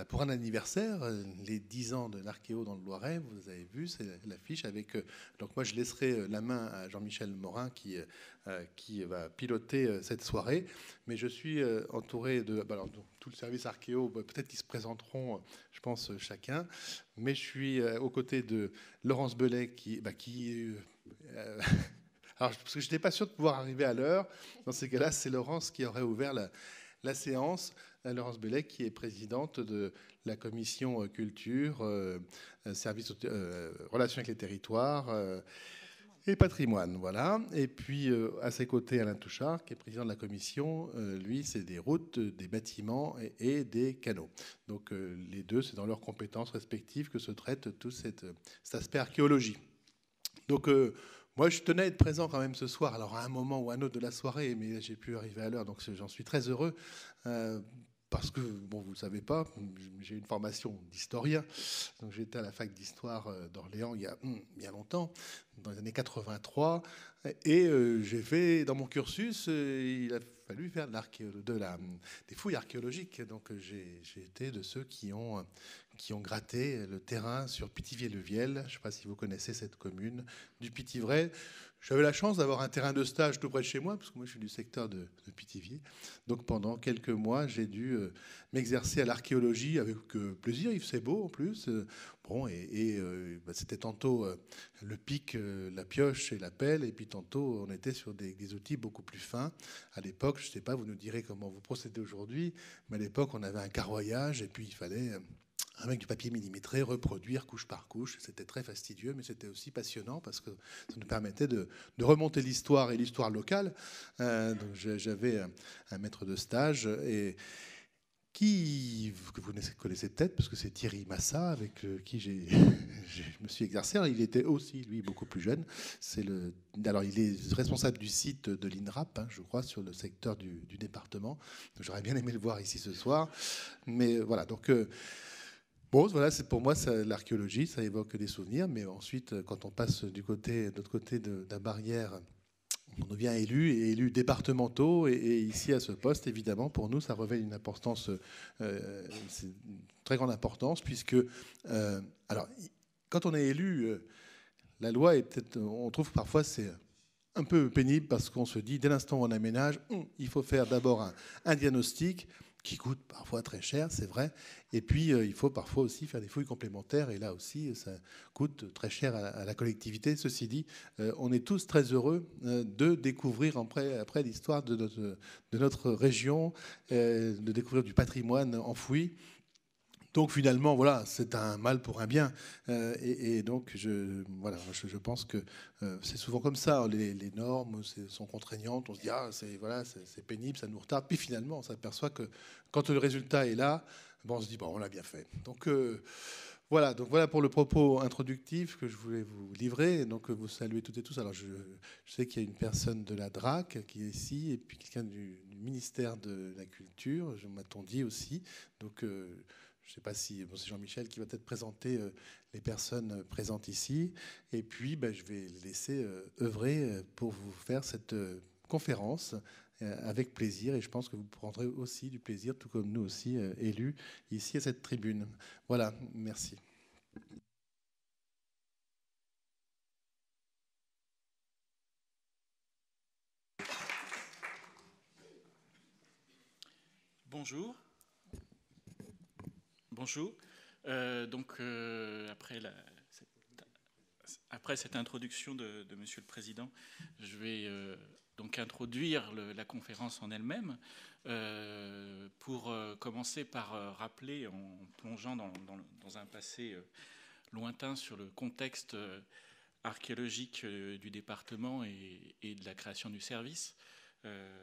pour un anniversaire, les 10 ans de l'Archéo dans le Loiret, vous avez vu, c'est l'affiche avec... donc moi, je laisserai la main à Jean-Michel Morin qui va piloter cette soirée. Mais je suis entouré de... alors, tout le service Archéo, peut-être qu'ils se présenteront, je pense, chacun. Mais je suis aux côtés de Laurence Belay alors, parce que je n'étais pas sûr de pouvoir arriver à l'heure. Dans ces cas-là, c'est Laurence qui aurait ouvert la séance. Laurence Bellet, qui est présidente de la commission culture, relations avec les territoires et patrimoine. Voilà. Et puis, à ses côtés, Alain Touchard, qui est président de la commission. Lui, c'est des routes, des bâtiments et des canaux. Donc, les deux, c'est dans leurs compétences respectives que se traite tout cet aspect archéologie. Donc, moi, je tenais à être présent quand même ce soir, alors à un moment ou à un autre de la soirée, mais j'ai pu arriver à l'heure, donc j'en suis très heureux. Parce que, bon, vous ne le savez pas, j'ai une formation d'historien. Donc j'étais à la fac d'histoire d'Orléans il y a bien longtemps, dans les années 83. Et j'ai fait, dans mon cursus, il a fallu faire des fouilles archéologiques. Donc j'ai été de ceux qui ont gratté le terrain sur Pithiviers-le-Viel. Je ne sais pas si vous connaissez cette commune du Pithiviers. J'avais la chance d'avoir un terrain de stage tout près de chez moi, parce que moi je suis du secteur de Pithiviers. Donc pendant quelques mois, j'ai dû m'exercer à l'archéologie avec plaisir. Il faisait beau en plus. C'était tantôt le pic, la pioche et la pelle, et puis tantôt on était sur des outils beaucoup plus fins. À l'époque, je ne sais pas, vous nous direz comment vous procédez aujourd'hui, mais à l'époque on avait un carroyage et puis il fallait avec du papier millimétré, reproduire couche par couche. C'était très fastidieux, mais c'était aussi passionnant parce que ça nous permettait de remonter l'histoire et l'histoire locale. Donc j'avais un maître de stage que vous connaissez peut-être, parce que c'est Thierry Massa, avec qui je me suis exercé. Alors, il était aussi, lui, beaucoup plus jeune. Alors, il est responsable du site de l'INRAP, je crois, sur le secteur du département. J'aurais bien aimé le voir ici ce soir. Mais voilà, donc... bon, voilà, pour moi, l'archéologie, ça évoque des souvenirs, mais ensuite, quand on passe de l'autre côté de la barrière, on devient élu, et élus départementaux, et ici, à ce poste, évidemment, pour nous, ça revêt une importance, c'est une très grande importance, puisque, alors, quand on est élu, la loi est peut-être, on trouve parfois, c'est un peu pénible, parce qu'on se dit, dès l'instant où on aménage, il faut faire d'abord un diagnostic, qui coûte parfois très cher, c'est vrai. Et puis, il faut parfois aussi faire des fouilles complémentaires. Et là aussi, ça coûte très cher à la collectivité. Ceci dit, on est tous très heureux de découvrir après l'histoire de notre région, de découvrir du patrimoine enfoui. Donc finalement, voilà, c'est un mal pour un bien. Et donc, je pense que c'est souvent comme ça. Les normes sont contraignantes. On se dit, c'est pénible, ça nous retarde. Puis finalement, on s'aperçoit que quand le résultat est là, on se dit, bon, on l'a bien fait. Donc voilà pour le propos introductif que je voulais vous livrer. Donc vous saluez toutes et tous. Alors je sais qu'il y a une personne de la DRAC qui est ici, et puis quelqu'un du ministère de la Culture, m'a-t-on dit aussi. Donc je ne sais pas si c'est Jean-Michel qui va peut-être présenter les personnes présentes ici. Et puis, je vais laisser œuvrer pour vous faire cette conférence avec plaisir. Et je pense que vous prendrez aussi du plaisir, tout comme nous aussi, élus, ici à cette tribune. Voilà, merci. Bonjour. Bonjour. Après cette introduction de Monsieur le Président, je vais donc introduire la conférence en elle-même pour commencer par rappeler, en plongeant dans un passé lointain sur le contexte archéologique du département et de la création du service.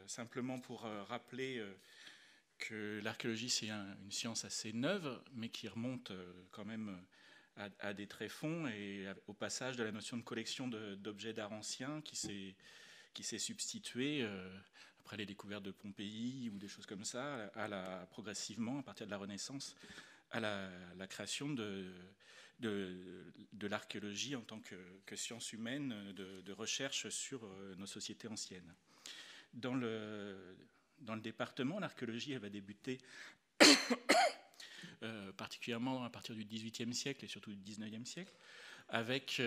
Simplement pour rappeler que l'archéologie, c'est une science assez neuve, mais qui remonte quand même à des tréfonds et au passage de la notion de collection d'objets d'art anciens qui s'est substituée après les découvertes de Pompéi ou des choses comme ça, progressivement, à partir de la Renaissance, à la création de l'archéologie en tant que science humaine de recherche sur nos sociétés anciennes. Dans le département, l'archéologie, elle va débuter particulièrement à partir du XVIIIe siècle et surtout du XIXe siècle, avec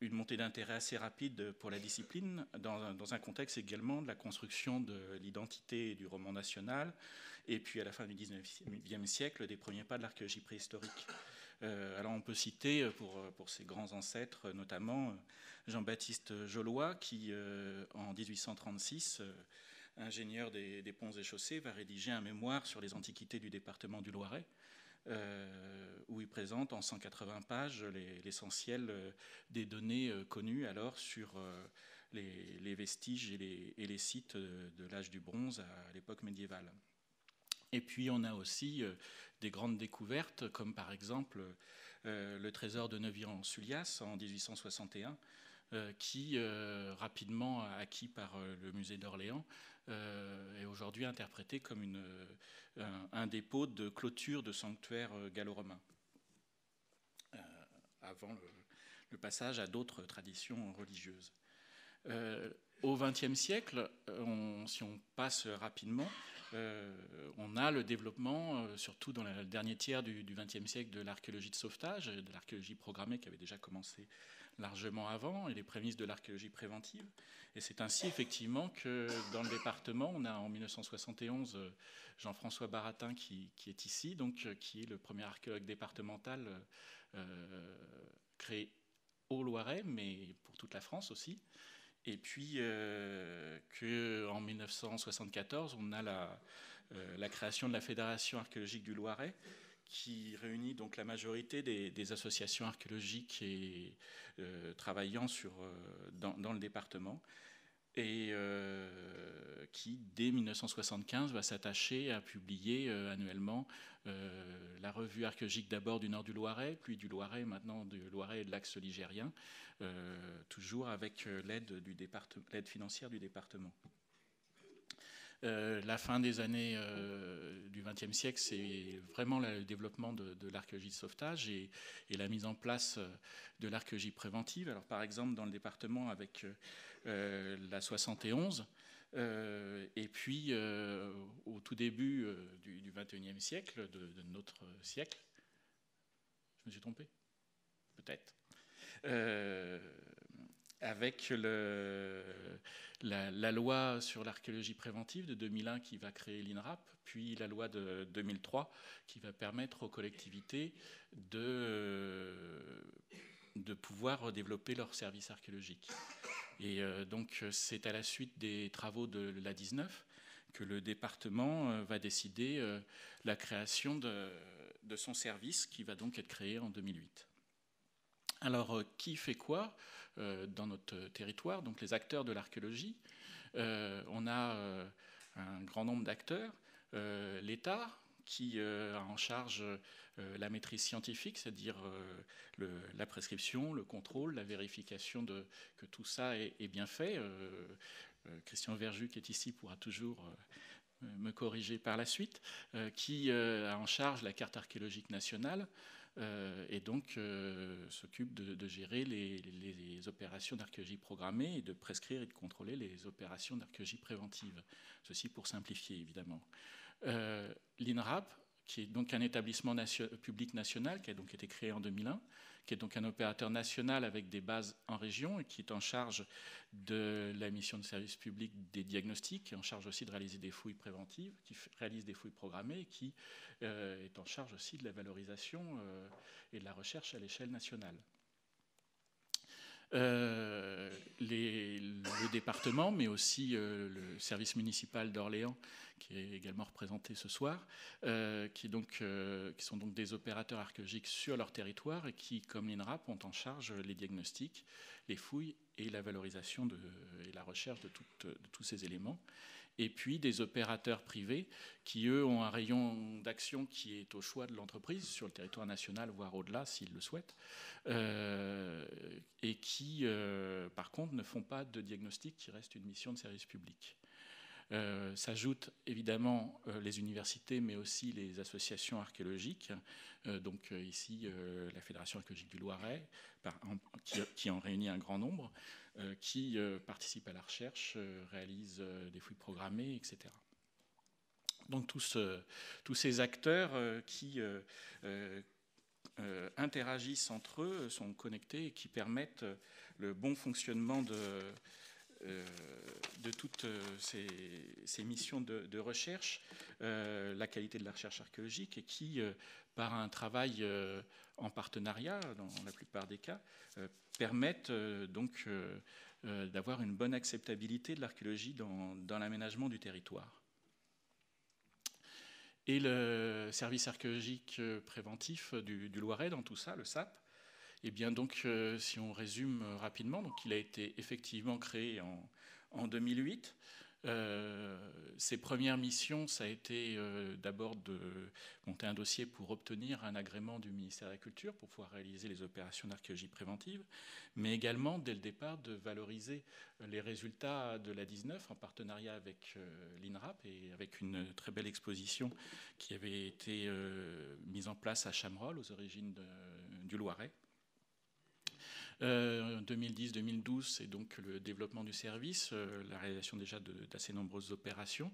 une montée d'intérêt assez rapide pour la discipline, dans un contexte également de la construction de l'identité du roman national, et puis à la fin du XIXe siècle, des premiers pas de l'archéologie préhistorique. Alors on peut citer pour ses grands ancêtres, notamment Jean-Baptiste Jollois, qui en 1836, ingénieur des ponts et chaussées, va rédiger un mémoire sur les antiquités du département du Loiret, où il présente en 180 pages l'essentiel des données connues alors sur les vestiges et les sites de l'âge du bronze à l'époque médiévale. Et puis on a aussi des grandes découvertes, comme par exemple le trésor de Neuville-en-Sullias en 1861, qui, rapidement acquis par le musée d'Orléans, est aujourd'hui interprété comme un dépôt de clôture de sanctuaire gallo-romain, avant le passage à d'autres traditions religieuses. Au XXe siècle, si on passe rapidement, on a le développement, surtout dans le dernier tiers du XXe siècle, de l'archéologie de sauvetage, de l'archéologie programmée qui avait déjà commencé largement avant, et les prémices de l'archéologie préventive. Et c'est ainsi effectivement que dans le département, on a en 1971 Jean-François Baratin qui est ici, donc qui est le premier archéologue départemental créé au Loiret, mais pour toute la France aussi. Et puis qu'en 1974, on a la création de la Fédération archéologique du Loiret, qui réunit donc la majorité des associations archéologiques et travaillant dans le département, et qui, dès 1975, va s'attacher à publier annuellement la revue archéologique d'abord du nord du Loiret, puis du Loiret, maintenant du Loiret et de l'axe ligérien, toujours avec l'aide financière du département. La fin des années du XXe siècle, c'est vraiment le développement de l'archéologie de sauvetage et la mise en place de l'archéologie préventive. Alors, par exemple, dans le département avec la 71, et puis au tout début du XXIe siècle, de notre siècle. Je me suis trompé ? Peut-être. Avec la loi sur l'archéologie préventive de 2001 qui va créer l'INRAP, puis la loi de 2003 qui va permettre aux collectivités de pouvoir développer leurs services archéologiques. Et donc c'est à la suite des travaux de l'A19 que le département va décider la création de son service, qui va donc être créé en 2008. Alors, qui fait quoi dans notre territoire? Donc, les acteurs de l'archéologie. On a un grand nombre d'acteurs. L'État, qui a en charge la maîtrise scientifique, c'est-à-dire la prescription, le contrôle, la vérification que tout ça est bien fait. Christian Verjus, qui est ici, pourra toujours me corriger par la suite, qui a en charge la carte archéologique nationale, et donc s'occupe de gérer les opérations d'archéologie programmée et de prescrire et de contrôler les opérations d'archéologie préventive. Ceci pour simplifier, évidemment. L'INRAP, qui est donc un établissement public national, qui a donc été créé en 2001, qui est donc un opérateur national avec des bases en région et qui est en charge de la mission de service public des diagnostics, qui est en charge aussi de réaliser des fouilles préventives, qui réalise des fouilles programmées et qui est en charge aussi de la valorisation et de la recherche à l'échelle nationale. Le département, mais aussi le service municipal d'Orléans, qui est également représenté ce soir, qui sont donc des opérateurs archéologiques sur leur territoire et qui, comme l'INRAP, ont en charge les diagnostics, les fouilles et la valorisation et la recherche de tous ces éléments. Et puis des opérateurs privés qui, eux, ont un rayon d'action qui est au choix de l'entreprise sur le territoire national, voire au-delà s'ils le souhaitent, et qui, par contre, ne font pas de diagnostic, qui reste une mission de service public. S'ajoutent évidemment les universités, mais aussi les associations archéologiques. Donc ici, la Fédération archéologique du Loiret, qui en réunit un grand nombre, qui participent à la recherche, réalisent des fouilles programmées, etc. Donc tous ces acteurs qui interagissent entre eux, sont connectés et qui permettent le bon fonctionnement de toutes ces missions de recherche, la qualité de la recherche archéologique, et qui, par un travail en partenariat, dans la plupart des cas, permettent donc d'avoir une bonne acceptabilité de l'archéologie dans l'aménagement du territoire. Et le service archéologique préventif du Loiret dans tout ça, le SAP, eh bien donc, si on résume rapidement, donc il a été effectivement créé en 2008. Ses premières missions, ça a été d'abord de monter un dossier pour obtenir un agrément du ministère de la Culture pour pouvoir réaliser les opérations d'archéologie préventive, mais également, dès le départ, de valoriser les résultats de la 19 en partenariat avec l'INRAP et avec une très belle exposition qui avait été mise en place à Chamerolles, aux origines du Loiret. 2010-2012, c'est donc le développement du service, la réalisation déjà d'assez nombreuses opérations.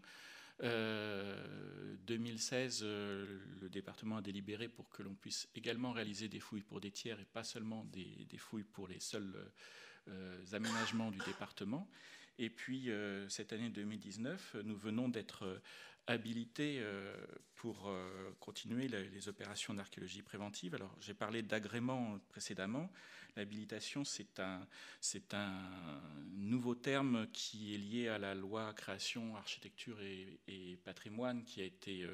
2016, le département a délibéré pour que l'on puisse également réaliser des fouilles pour des tiers et pas seulement des fouilles pour les seuls aménagements du département. Et puis, cette année 2019, nous venons d'être habilités pour continuer les opérations d'archéologie préventive. Alors, j'ai parlé d'agrément précédemment. L'habilitation, c'est un nouveau terme qui est lié à la loi création, architecture et patrimoine qui a été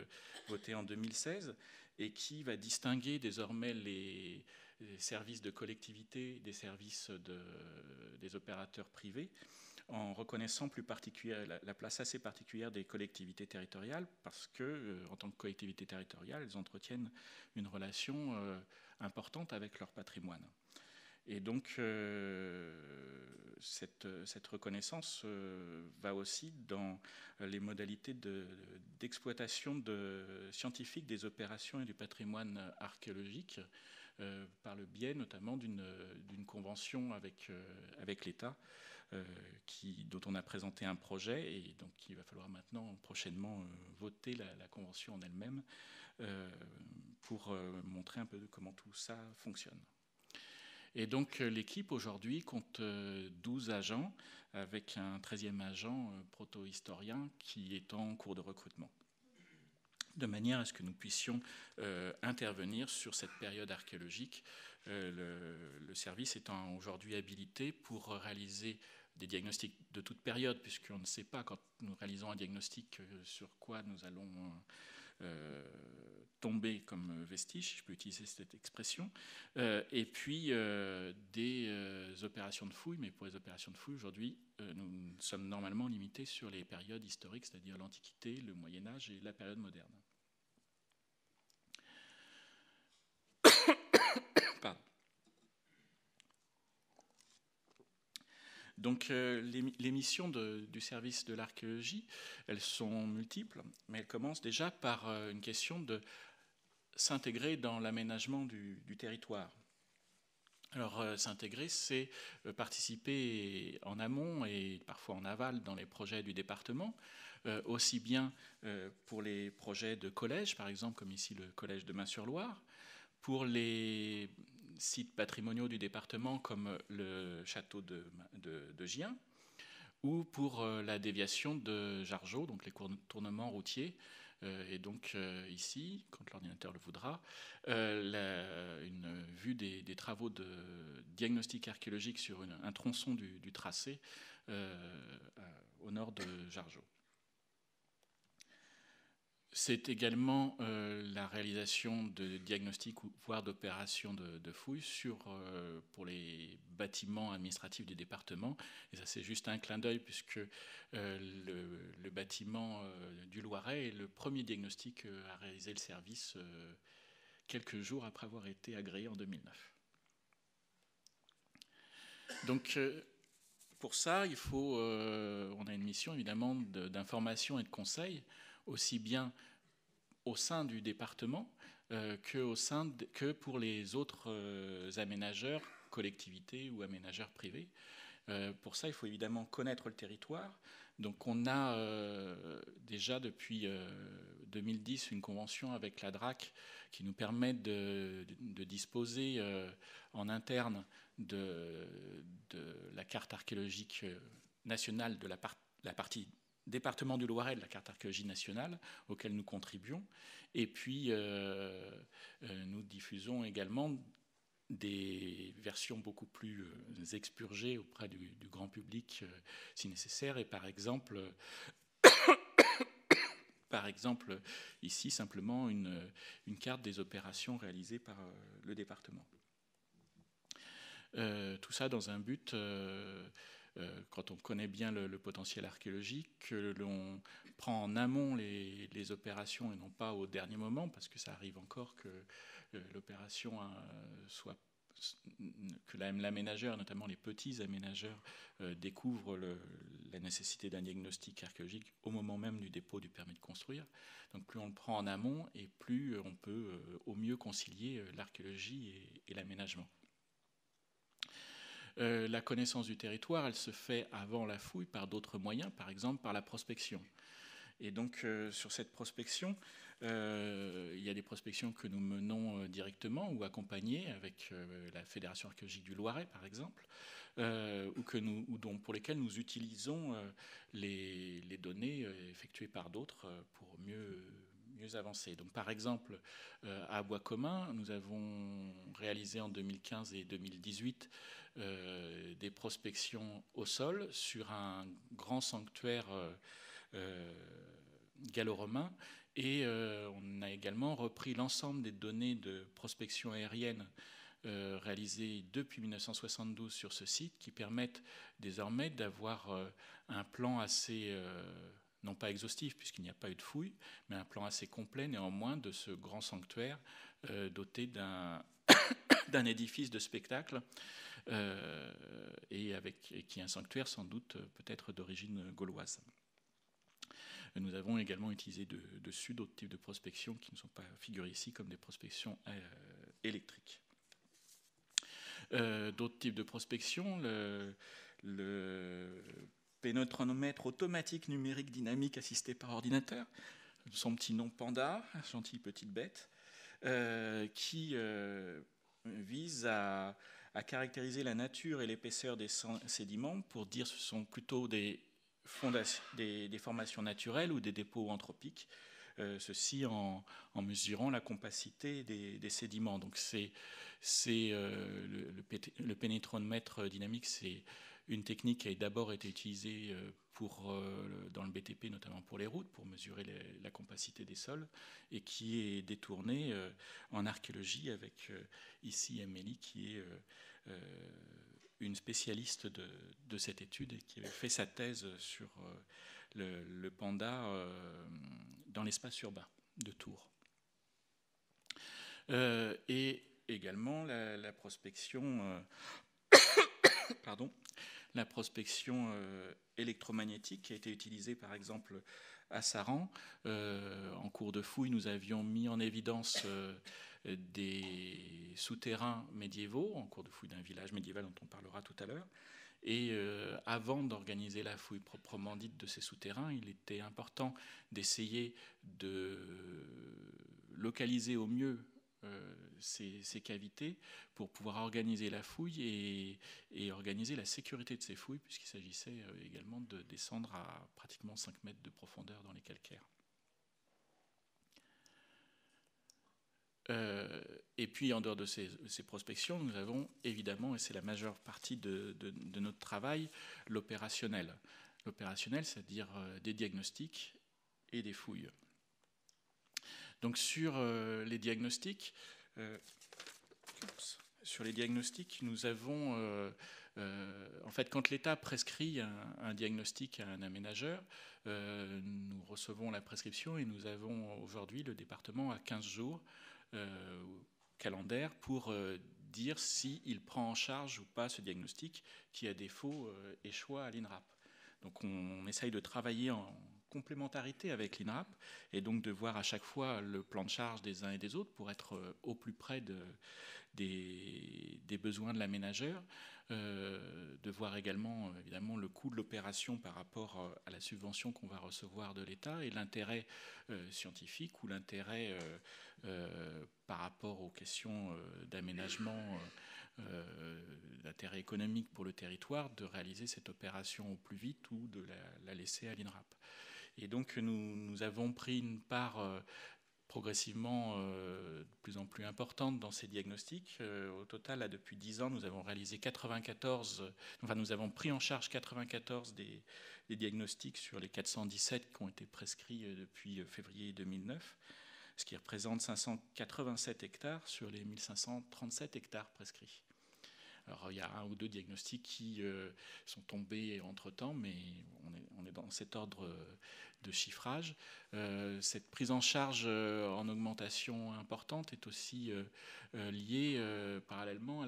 votée en 2016 et qui va distinguer désormais les services de collectivité des services des opérateurs privés, en reconnaissant plus la place assez particulière des collectivités territoriales, parce que, en tant que collectivités territoriales, elles entretiennent une relation importante avec leur patrimoine. Et donc, cette reconnaissance va aussi dans les modalités d'exploitation scientifique des opérations et du patrimoine archéologique, par le biais notamment d'une convention avec l'État, dont on a présenté un projet, et donc il va falloir maintenant prochainement voter la convention en elle-même pour montrer un peu comment tout ça fonctionne. Et donc l'équipe aujourd'hui compte 12 agents, avec un 13e agent proto-historien qui est en cours de recrutement, de manière à ce que nous puissions intervenir sur cette période archéologique, le service étant aujourd'hui habilité pour réaliser des diagnostics de toute période, puisqu'on ne sait pas, quand nous réalisons un diagnostic, sur quoi nous allons tomber comme vestige, si je peux utiliser cette expression, et puis des opérations de fouille, mais pour les opérations de fouille, aujourd'hui, nous sommes normalement limités sur les périodes historiques, c'est-à-dire l'Antiquité, le Moyen-Âge et la période moderne. Pardon. Donc les missions du service de l'archéologie, elles sont multiples, mais elles commencent déjà par une question de s'intégrer dans l'aménagement du territoire. Alors s'intégrer, c'est participer en amont et parfois en aval dans les projets du département, aussi bien pour les projets de collège, par exemple comme ici le collège de Main-sur-Loire, pour les sites patrimoniaux du département comme le château de Gien, ou pour la déviation de Jargeau, donc les contournements routiers. Et donc ici, quand l'ordinateur le voudra, une vue des travaux de diagnostic archéologique sur un tronçon du tracé au nord de Jargeau. C'est également la réalisation de diagnostics, voire d'opérations de fouilles pour les bâtiments administratifs du département. Et ça, c'est juste un clin d'œil, puisque le bâtiment du Loiret est le premier diagnostic à réaliser le service quelques jours après avoir été agréé en 2009. Donc, pour ça, on a une mission évidemment d'information et de conseil, aussi bien au sein du département que pour les autres aménageurs, collectivités ou aménageurs privés, Pour ça, il faut évidemment connaître le territoire. Donc on a déjà depuis 2010 une convention avec la DRAC qui nous permet de disposer en interne de la carte archéologique nationale de la partie département du Loiret de la carte archéologie nationale auquel nous contribuons. Et puis nous diffusons également des versions beaucoup plus expurgées auprès du grand public si nécessaire. Et par exemple, ici simplement une carte des opérations réalisées par le département. Tout ça dans un but, quand on connaît bien le potentiel archéologique, que l'on prend en amont les opérations et non pas au dernier moment, parce que ça arrive encore que l'opération soit que l'aménageur, notamment les petits aménageurs, découvrent la nécessité d'un diagnostic archéologique au moment même du dépôt du permis de construire. Donc plus on le prend en amont et plus on peut au mieux concilier l'archéologie et l'aménagement. La connaissance du territoire, elle se fait avant la fouille par d'autres moyens, par exemple par la prospection. Et donc sur cette prospection, il y a des prospections que nous menons directement ou accompagnées avec la Fédération archéologique du Loiret, par exemple, pour lesquelles nous utilisons les données effectuées par d'autres pour mieux avancer. Donc, par exemple, à Bois Commun, nous avons réalisé en 2015 et 2018 des prospections au sol sur un grand sanctuaire gallo-romain, et on a également repris l'ensemble des données de prospection aérienne réalisées depuis 1972 sur ce site, qui permettent désormais d'avoir un plan assez, non pas exhaustif puisqu'il n'y a pas eu de fouille, mais un plan assez complet néanmoins de ce grand sanctuaire doté d'un édifice de spectacle et qui est un sanctuaire sans doute peut-être d'origine gauloise. Nous avons également utilisé dessus d'autres types de prospections qui ne sont pas figurés ici comme des prospections électriques. D'autres types de prospections, le pénétronomètre automatique numérique dynamique assisté par ordinateur, son petit nom Panda, gentille petite bête, qui vise à caractériser la nature et l'épaisseur des sédiments pour dire ce sont plutôt des formations naturelles ou des dépôts anthropiques, ceci en mesurant la compacité des sédiments. Donc le pénétronomètre dynamique, c'est une technique qui a d'abord été utilisée dans le BTP, notamment pour les routes, pour mesurer la compacité des sols, et qui est détournée en archéologie avec ici Amélie, qui est une spécialiste de cette étude et qui avait fait sa thèse sur le panda dans l'espace urbain de Tours. Et également la prospection la prospection électromagnétique qui a été utilisée par exemple à Saran. En cours de fouille, nous avions mis en évidence des souterrains médiévaux, en cours de fouille d'un village médiéval dont on parlera tout à l'heure. Et avant d'organiser la fouille proprement dite de ces souterrains, il était important d'essayer de localiser au mieux ces cavités pour pouvoir organiser la fouille et organiser la sécurité de ces fouilles, puisqu'il s'agissait également de descendre à pratiquement 5 mètres de profondeur dans les calcaires. Et puis en dehors de ces prospections, nous avons évidemment, et c'est la majeure partie de notre travail, l'opérationnel. L'opérationnel, c'est-à-dire des diagnostics et des fouilles. Donc sur les diagnostics, nous avons, en fait, quand l'État prescrit un diagnostic à un aménageur, nous recevons la prescription et nous avons aujourd'hui, le département a 15 jours calendaire pour dire s'il prend en charge ou pas ce diagnostic qui, à défaut, échoit à l'INRAP. Donc on essaye de travailler complémentarité avec l'INRAP, et donc de voir à chaque fois le plan de charge des uns et des autres pour être au plus près des besoins de l'aménageur, de voir également évidemment le coût de l'opération par rapport à la subvention qu'on va recevoir de l'État et l'intérêt scientifique ou l'intérêt par rapport aux questions d'aménagement, d'intérêt économique pour le territoire, de réaliser cette opération au plus vite ou de la laisser à l'INRAP. Et donc nous avons pris une part progressivement de plus en plus importante dans ces diagnostics. Au total, là, depuis 10 ans, nous avons réalisé 94, enfin nous avons pris en charge 94 des diagnostics sur les 417 qui ont été prescrits depuis février 2009, ce qui représente 587 hectares sur les 1537 hectares prescrits. Alors il y a un ou deux diagnostics qui sont tombés entre-temps, mais on est dans cet ordre de chiffrage. Cette prise en charge en augmentation importante est aussi liée parallèlement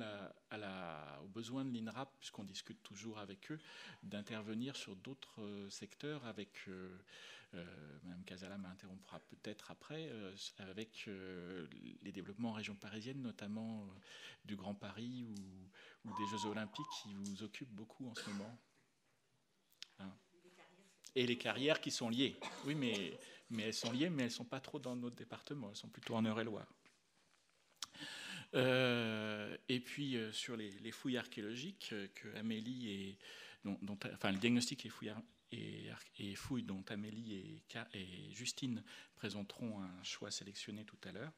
aux besoins de l'INRAP, puisqu'on discute toujours avec eux, d'intervenir sur d'autres secteurs avec... Mme Casala m'interrompra peut-être après, avec les développements en région parisienne, notamment du Grand Paris ou des Jeux Olympiques qui vous occupent beaucoup en ce moment. Hein. Et les carrières qui sont liées. Oui, mais elles sont liées, mais elles ne sont pas trop dans notre département, elles sont plutôt en Eure-et-Loire. Et puis sur les fouilles archéologiques que Amélie enfin le diagnostic et fouilles dont Amélie et Justine présenteront un choix sélectionné tout à l'heure.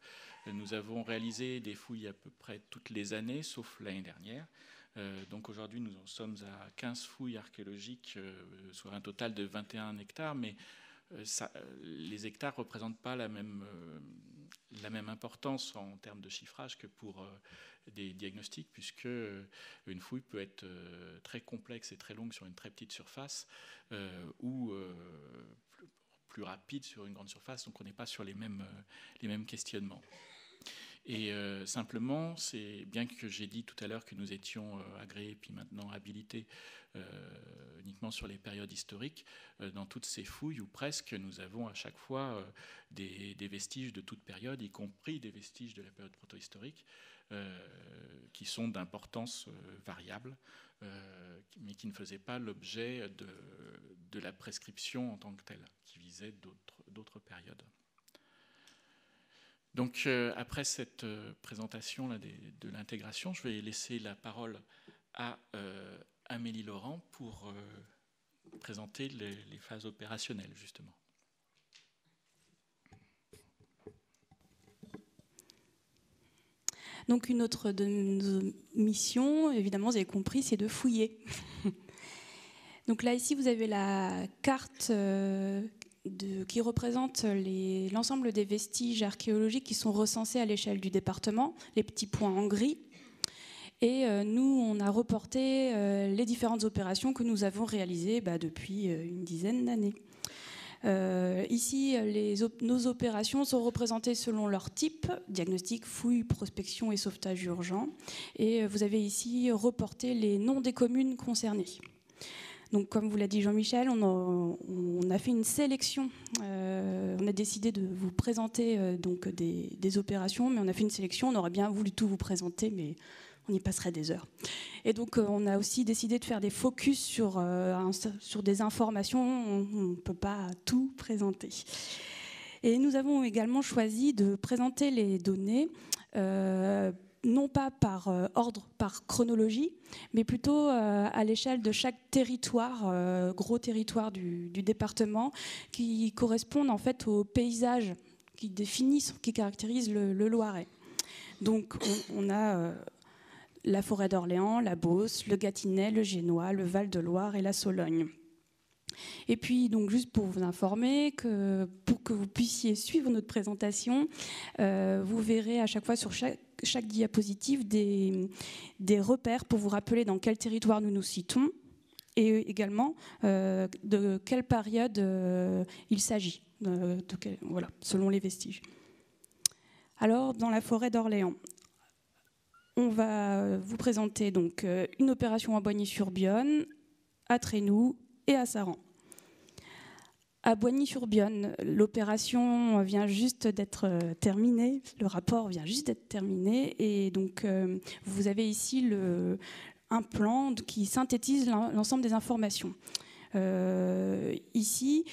Nous avons réalisé des fouilles à peu près toutes les années, sauf l'année dernière. Donc aujourd'hui, nous en sommes à 15 fouilles archéologiques sur un total de 21 hectares, mais les hectares ne représentent pas la même importance en termes de chiffrage que pour des diagnostics, puisque une fouille peut être très complexe et très longue sur une très petite surface ou plus rapide sur une grande surface, donc on n'est pas sur les mêmes questionnements. Et simplement, c'est bien que j'ai dit tout à l'heure que nous étions agréés puis maintenant habilités uniquement sur les périodes historiques, dans toutes ces fouilles, ou presque, nous avons à chaque fois des vestiges de toute période, y compris des vestiges de la période protohistorique, qui sont d'importance variable, mais qui ne faisaient pas l'objet de la prescription en tant que telle, qui visait d'autres périodes. Donc, après cette présentation là, de l'intégration, je vais laisser la parole à Amélie Laurent pour présenter les phases opérationnelles, justement. Donc, une autre de nos missions, évidemment, vous avez compris, c'est de fouiller. Donc là, ici, vous avez la carte qui représente l'ensemble des vestiges archéologiques qui sont recensés à l'échelle du département, les petits points en gris. Et nous, on a reporté les différentes opérations que nous avons réalisées depuis une dizaine d'années. Ici, nos opérations sont représentées selon leur type, diagnostic, fouille, prospection et sauvetage urgent. Et vous avez ici reporté les noms des communes concernées. Donc, comme vous l'a dit Jean-Michel, on a fait une sélection. On a décidé de vous présenter donc des opérations, mais on a fait une sélection. On aurait bien voulu tout vous présenter, mais on y passerait des heures. Et donc, on a aussi décidé de faire des focus sur des informations. On ne peut pas tout présenter. Et nous avons également choisi de présenter les données non pas par ordre, par chronologie, mais plutôt à l'échelle de chaque territoire, gros territoire du département, qui correspondent en fait aux paysages qui caractérisent le Loiret. Donc on a la forêt d'Orléans, la Beauce, le Gâtinais, le Génois, le Val-de-Loire et la Sologne. Et puis, donc, juste pour vous informer, pour que vous puissiez suivre notre présentation, vous verrez à chaque fois sur chaque diapositive des repères pour vous rappeler dans quel territoire nous nous citons et également de quelle période il s'agit, voilà, selon les vestiges. Alors, dans la forêt d'Orléans, on va vous présenter donc une opération à Boigny-sur-Bionne, à Trénoux et à Saran. À Boigny-sur-Bionne, l'opération vient juste d'être terminée, le rapport vient juste d'être terminé, et donc vous avez ici un plan qui synthétise l'ensemble des informations. Ici,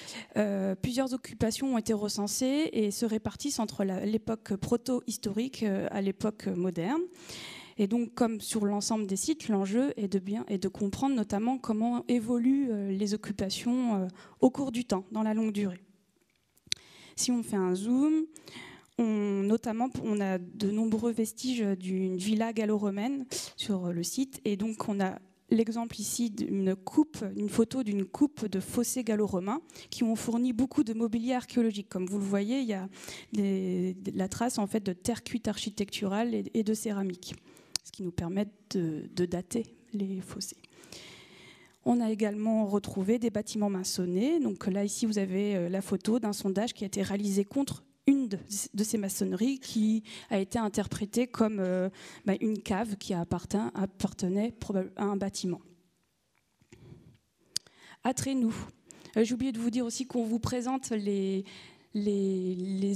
plusieurs occupations ont été recensées et se répartissent entre l'époque proto-historique à l'époque moderne. Et donc, comme sur l'ensemble des sites, l'enjeu est de comprendre notamment comment évoluent les occupations au cours du temps, dans la longue durée. Si on fait un zoom, on a de nombreux vestiges d'une villa gallo-romaine sur le site. Et donc, on a l'exemple ici d'une photo d'une coupe de fossés gallo-romains qui ont fourni beaucoup de mobilier archéologique. Comme vous le voyez, il y a la trace en fait, de terre cuite architecturale et de céramique, ce qui nous permet de dater les fossés. On a également retrouvé des bâtiments maçonnés. Donc là, ici, vous avez la photo d'un sondage qui a été réalisé contre une de ces maçonneries qui a été interprétée comme une cave qui appartenait à un bâtiment. À Trénoux, j'ai oublié de vous dire aussi qu'on vous présente les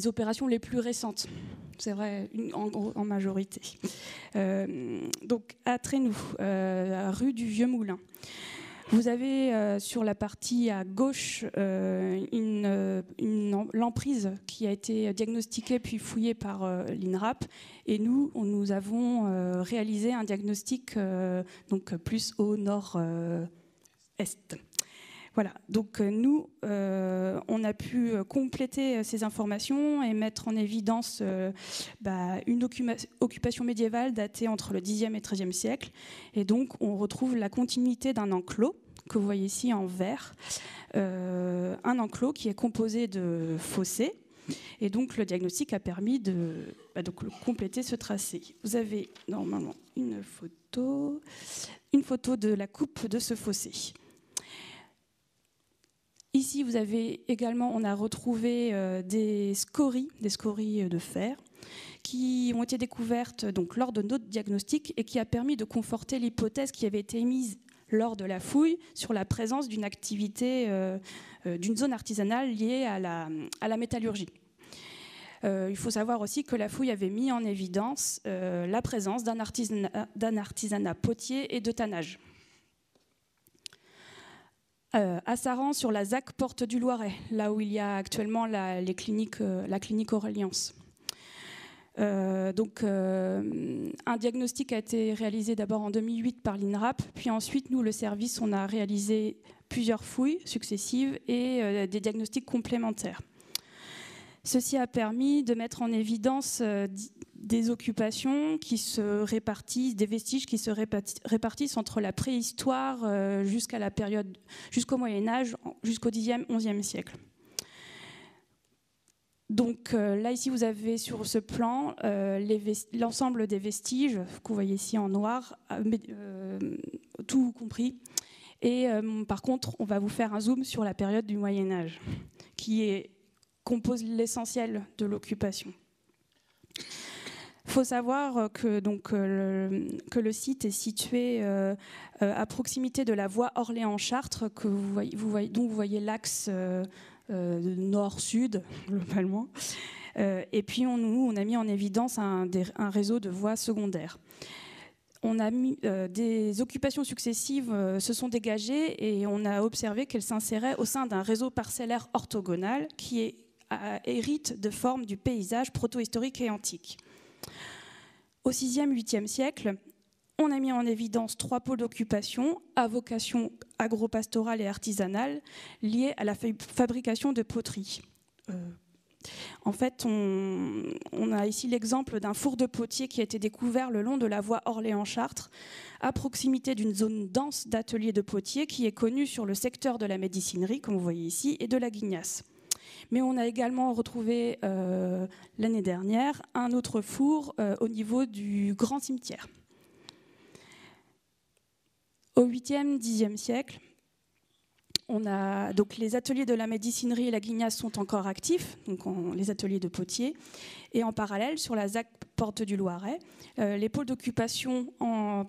opérations les plus récentes. C'est vrai, en majorité. Donc à Trénoux, rue du Vieux Moulin. Vous avez sur la partie à gauche l'emprise qui a été diagnostiquée puis fouillée par l'INRAP. Et nous avons réalisé un diagnostic donc plus au nord-est. Voilà, donc nous, on a pu compléter ces informations et mettre en évidence une occupation médiévale datée entre le Xe et XIIIe siècle. Et donc, on retrouve la continuité d'un enclos, que vous voyez ici en vert, un enclos qui est composé de fossés. Et donc, le diagnostic a permis de compléter ce tracé. Vous avez normalement une photo de la coupe de ce fossé. Ici, vous avez également, on a retrouvé des scories de fer, qui ont été découvertes donc, lors de notre diagnostic et qui a permis de conforter l'hypothèse qui avait été émise lors de la fouille sur la présence d'une activité, d'une zone artisanale liée à la métallurgie. Il faut savoir aussi que la fouille avait mis en évidence la présence d'un artisanat potier et de tannage. À Saran, sur la ZAC Porte du Loiret, là où il y a actuellement la clinique Aureliance. Un diagnostic a été réalisé d'abord en 2008 par l'INRAP, puis ensuite, nous, le service, on a réalisé plusieurs fouilles successives et des diagnostics complémentaires. Ceci a permis de mettre en évidence des occupations qui se répartissent, des vestiges qui se répartissent entre la préhistoire jusqu'au Moyen-Âge, jusqu'au Xe, XIe siècle. Donc là, ici, vous avez sur ce plan l'ensemble des vestiges que vous voyez ici en noir, tout compris. Et par contre, on va vous faire un zoom sur la période du Moyen-Âge, qui compose l'essentiel de l'occupation. Il faut savoir que le site est situé à proximité de la voie Orléans-Chartres, dont vous voyez l'axe nord-sud, globalement. Et puis, on a mis en évidence un réseau de voies secondaires. On a mis des occupations successives se sont dégagées et on a observé qu'elles s'inséraient au sein d'un réseau parcellaire orthogonal qui hérite de formes du paysage proto-historique et antique. Au 6e, 8e siècle, on a mis en évidence 3 pôles d'occupation à vocation agro-pastorale et artisanale liés à la fabrication de poterie. En fait, on a ici l'exemple d'un four de potier qui a été découvert le long de la voie Orléans-Chartres, à proximité d'une zone dense d'ateliers de potier qui est connue sur le secteur de la médicinerie, comme vous voyez ici, et de la Guignasse. Mais on a également retrouvé l'année dernière un autre four au niveau du grand cimetière. Au 8e, 10e siècle, donc les ateliers de la médicinerie et la Guignasse sont encore actifs, donc les ateliers de potier. Et en parallèle, sur la ZAC Porte du Loiret, les pôles d'occupation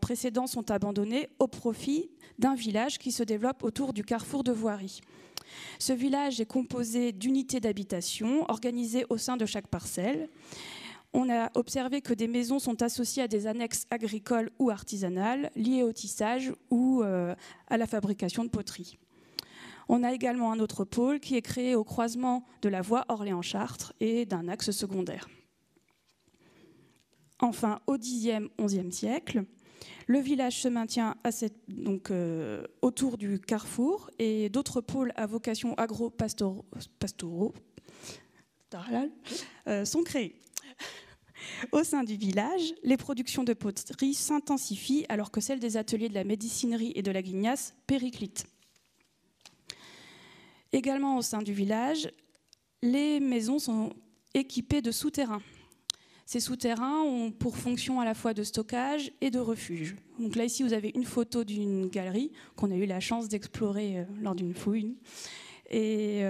précédents sont abandonnés au profit d'un village qui se développe autour du carrefour de Voirie. Ce village est composé d'unités d'habitation organisées au sein de chaque parcelle. On a observé que des maisons sont associées à des annexes agricoles ou artisanales liées au tissage ou à la fabrication de poterie. On a également un autre pôle qui est créé au croisement de la voie Orléans-Chartres et d'un axe secondaire. Enfin, au Xe, XIe siècle, le village se maintient autour du carrefour et d'autres pôles à vocation agro-pastoraux sont créés. Au sein du village, les productions de poterie s'intensifient alors que celles des ateliers de la médicinerie et de la guignasse périclitent. Également au sein du village, les maisons sont équipées de souterrains. Ces souterrains ont pour fonction à la fois de stockage et de refuge. Donc là, ici, vous avez une photo d'une galerie qu'on a eu la chance d'explorer lors d'une fouille. Et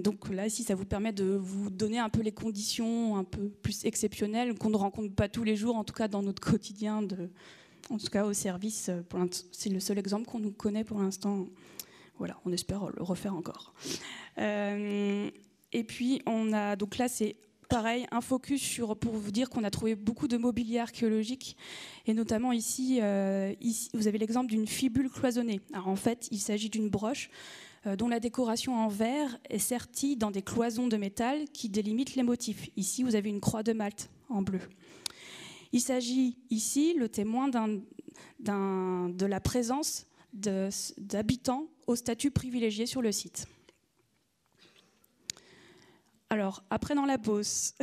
donc là, ici, ça vous permet de vous donner un peu les conditions un peu plus exceptionnelles qu'on ne rencontre pas tous les jours, en tout cas dans notre quotidien, en tout cas au service. C'est le seul exemple qu'on nous connaît pour l'instant. Voilà, on espère le refaire encore. Et puis, donc là, c'est pareil, un focus pour vous dire qu'on a trouvé beaucoup de mobilier archéologique, et notamment ici vous avez l'exemple d'une fibule cloisonnée. Alors en fait, il s'agit d'une broche dont la décoration en verre est sertie dans des cloisons de métal qui délimitent les motifs. Ici, vous avez une croix de Malte en bleu. Il s'agit ici, le témoin de la présence d'habitants au statut privilégié sur le site. Alors, après dans la Beauce,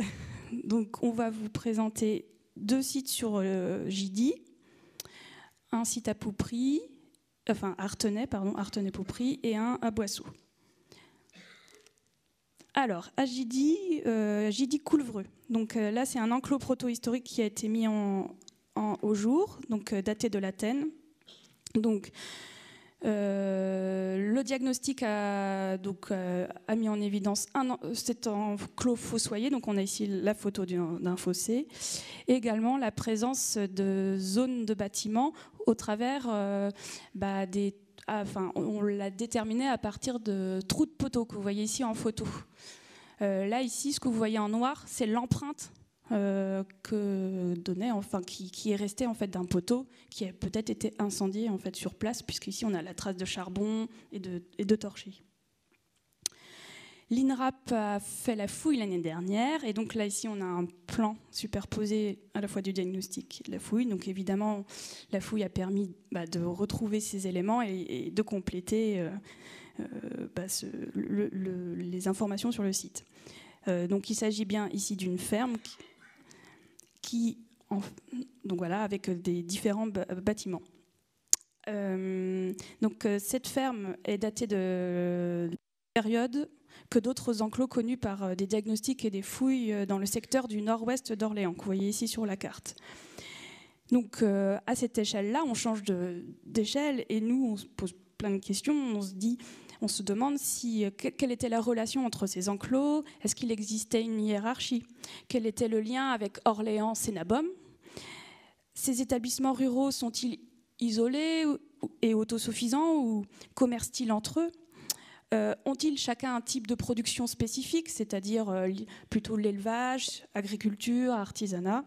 donc on va vous présenter 2 sites sur Gidy, un site à Poupry, Artenay-Poupry, et un à Boissou. Alors, à Gidy, Coulvreux. Donc là, c'est un enclos proto-historique qui a été mis au jour, donc daté de l'Athènes. Donc, le diagnostic a mis en évidence cet enclos fossoyé, donc on a ici la photo d'un fossé, et également la présence de zones de bâtiments au travers on l'a déterminé à partir de trous de poteaux que vous voyez ici en photo. Là, ici, ce que vous voyez en noir, c'est l'empreinte qui est resté en fait d'un poteau qui a peut-être été incendié en fait sur place, puisqu'ici on a la trace de charbon et de torchis. L'INRAP a fait la fouille l'année dernière, et donc là ici on a un plan superposé à la fois du diagnostic et de la fouille. Donc évidemment la fouille a permis de retrouver ces éléments et de compléter les informations sur le site. Donc il s'agit bien ici d'une ferme avec des différents bâtiments. Cette ferme est datée de période que d'autres enclos connus par des diagnostics et des fouilles dans le secteur du nord-ouest d'Orléans, que vous voyez ici sur la carte. Donc à cette échelle-là, on change d'échelle, et nous, on se pose plein de questions. On se demande quelle était la relation entre ces enclos. Est-ce qu'il existait une hiérarchie? Quel était le lien avec Orléans-Cénabum? Ces établissements ruraux sont-ils isolés et autosuffisants, ou commercent-ils entre eux? Ont-ils chacun un type de production spécifique, c'est-à-dire plutôt l'élevage, agriculture, artisanat?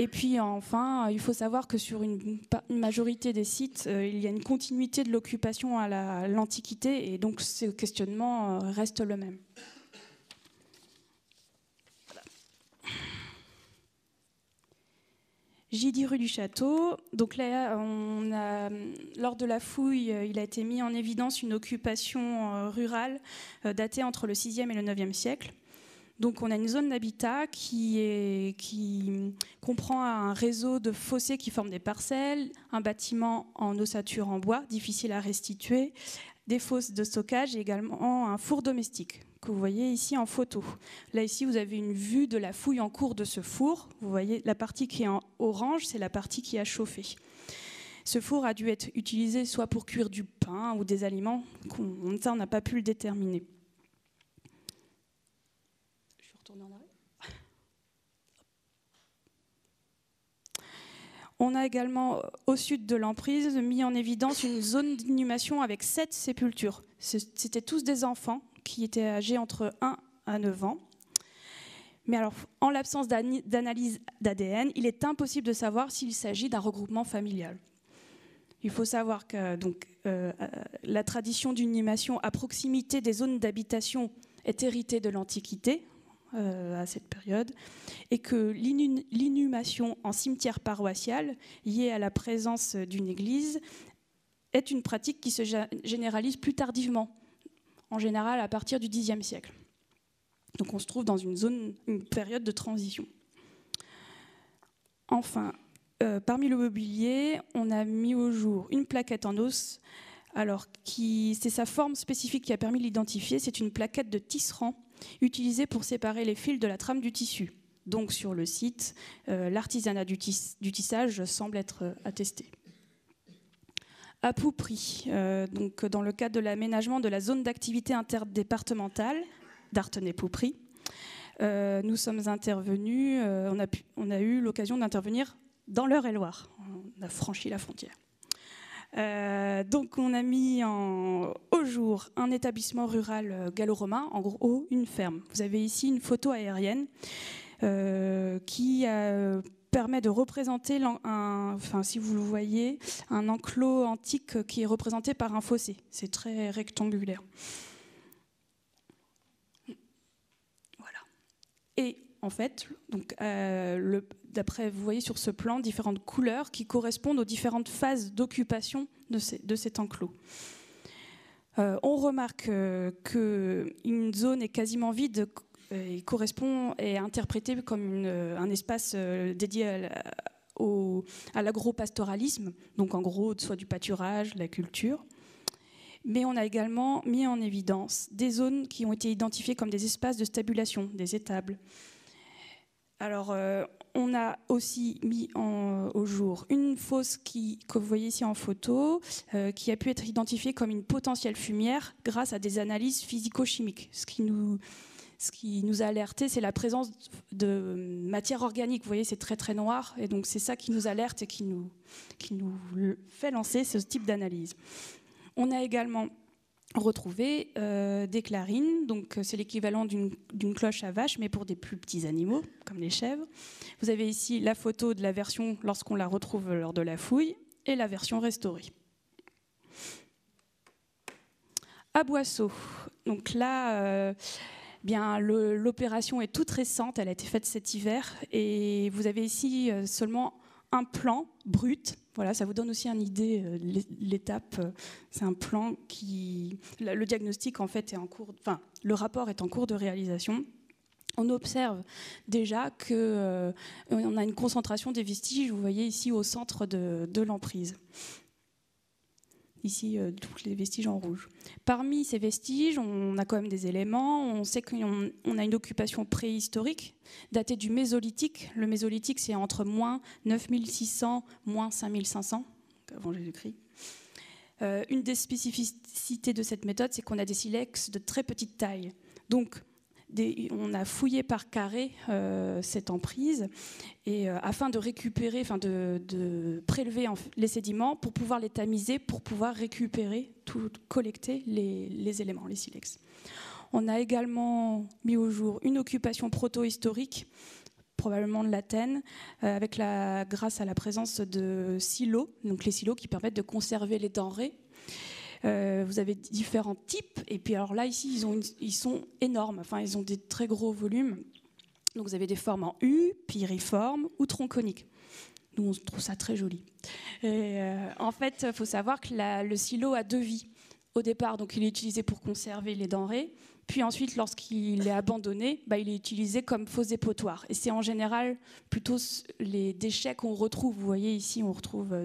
Et puis enfin, il faut savoir que sur une majorité des sites, il y a une continuité de l'occupation à l'Antiquité, et donc ce questionnement reste le même. Gidy rue du Château. Donc là, lors de la fouille, il a été mis en évidence une occupation rurale datée entre le 6e et le 9e siècle. Donc on a une zone d'habitat qui comprend un réseau de fossés qui forment des parcelles, un bâtiment en ossature en bois, difficile à restituer, des fosses de stockage et également un four domestique que vous voyez ici en photo. Là, ici, vous avez une vue de la fouille en cours de ce four. Vous voyez la partie qui est en orange, c'est la partie qui a chauffé. Ce four a dû être utilisé soit pour cuire du pain ou des aliments. Ça, on n'a pas pu le déterminer. On a également, au sud de l'emprise, mis en évidence une zone d'inhumation avec 7 sépultures. C'était tous des enfants qui étaient âgés entre 1 à 9 ans. Mais alors, en l'absence d'analyse d'ADN, il est impossible de savoir s'il s'agit d'un regroupement familial. Il faut savoir que la tradition d'inhumation à proximité des zones d'habitation est héritée de l'Antiquité, à cette période, et que l'inhumation en cimetière paroissial, liée à la présence d'une église, est une pratique qui se généralise plus tardivement, en général à partir du Xe siècle. Donc on se trouve dans une période de transition. Enfin, parmi le mobilier, on a mis au jour une plaquette en os. Alors, c'est sa forme spécifique qui a permis de l'identifier. C'est une plaquette de tisserand utilisée pour séparer les fils de la trame du tissu. Donc, sur le site, l'artisanat du tissage semble être attesté. À Poupry, donc dans le cadre de l'aménagement de la zone d'activité interdépartementale d'Artenay-Poupry, nous sommes intervenus, on a eu l'occasion d'intervenir dans l'Eure-et-Loire. On a franchi la frontière. Donc on a mis au jour un établissement rural gallo-romain, en gros une ferme. Vous avez ici une photo aérienne qui permet de représenter, si vous le voyez, un enclos antique qui est représenté par un fossé. C'est très rectangulaire. Voilà. Et en fait, donc, d'après, vous voyez sur ce plan différentes couleurs qui correspondent aux différentes phases d'occupation de cet enclos. On remarque qu'une zone est quasiment vide et est interprétée comme un espace dédié à l'agropastoralisme, donc en gros soit du pâturage, la culture. Mais on a également mis en évidence des zones qui ont été identifiées comme des espaces de stabulation, des étables. Alors, on a aussi mis au jour une fosse que vous voyez ici en photo, qui a pu être identifiée comme une potentielle fumière grâce à des analyses physico-chimiques. Ce qui nous a alertés, c'est la présence de matière organique. Vous voyez, c'est très très noir, et donc c'est ça qui nous alerte et qui nous fait lancer ce type d'analyse. On a également retrouvé des clarines, donc c'est l'équivalent d'une cloche à vache, mais pour des plus petits animaux, comme les chèvres. Vous avez ici la photo de la version lorsqu'on la retrouve lors de la fouille, et la version restaurée. À Boisseau, donc là, l'opération est toute récente, elle a été faite cet hiver, et vous avez ici seulement un plan brut. Voilà, ça vous donne aussi une idée de l'étape. C'est un plan le diagnostic en fait le rapport est en cours de réalisation. On observe déjà qu'on a une concentration des vestiges. Vous voyez ici au centre de l'emprise. Ici, tous les vestiges en rouge. Parmi ces vestiges, on a quand même des éléments. On sait qu'on a une occupation préhistorique datée du Mésolithique. Le Mésolithique, c'est entre moins 9600, moins 5500, avant Jésus-Christ. Une des spécificités de cette méthode, c'est qu'on a des silex de très petite taille. Donc, on a fouillé par carré cette emprise et afin de récupérer, de prélever les sédiments pour pouvoir les tamiser, pour pouvoir récupérer, collecter les éléments, les silex. On a également mis au jour une occupation proto-historique, probablement de l'Athènes, grâce à la présence de silos, donc les silos qui permettent de conserver les denrées. Vous avez différents types, et puis alors là ici ils sont énormes, ils ont des très gros volumes. Donc vous avez des formes en U, piriformes ou tronconiques. Nous on trouve ça très joli. En fait, il faut savoir que le silo a 2 vies. Au départ, donc il est utilisé pour conserver les denrées, puis ensuite lorsqu'il est abandonné, il est utilisé comme faux dépotoir. Et c'est en général plutôt les déchets qu'on retrouve. Vous voyez ici, on retrouve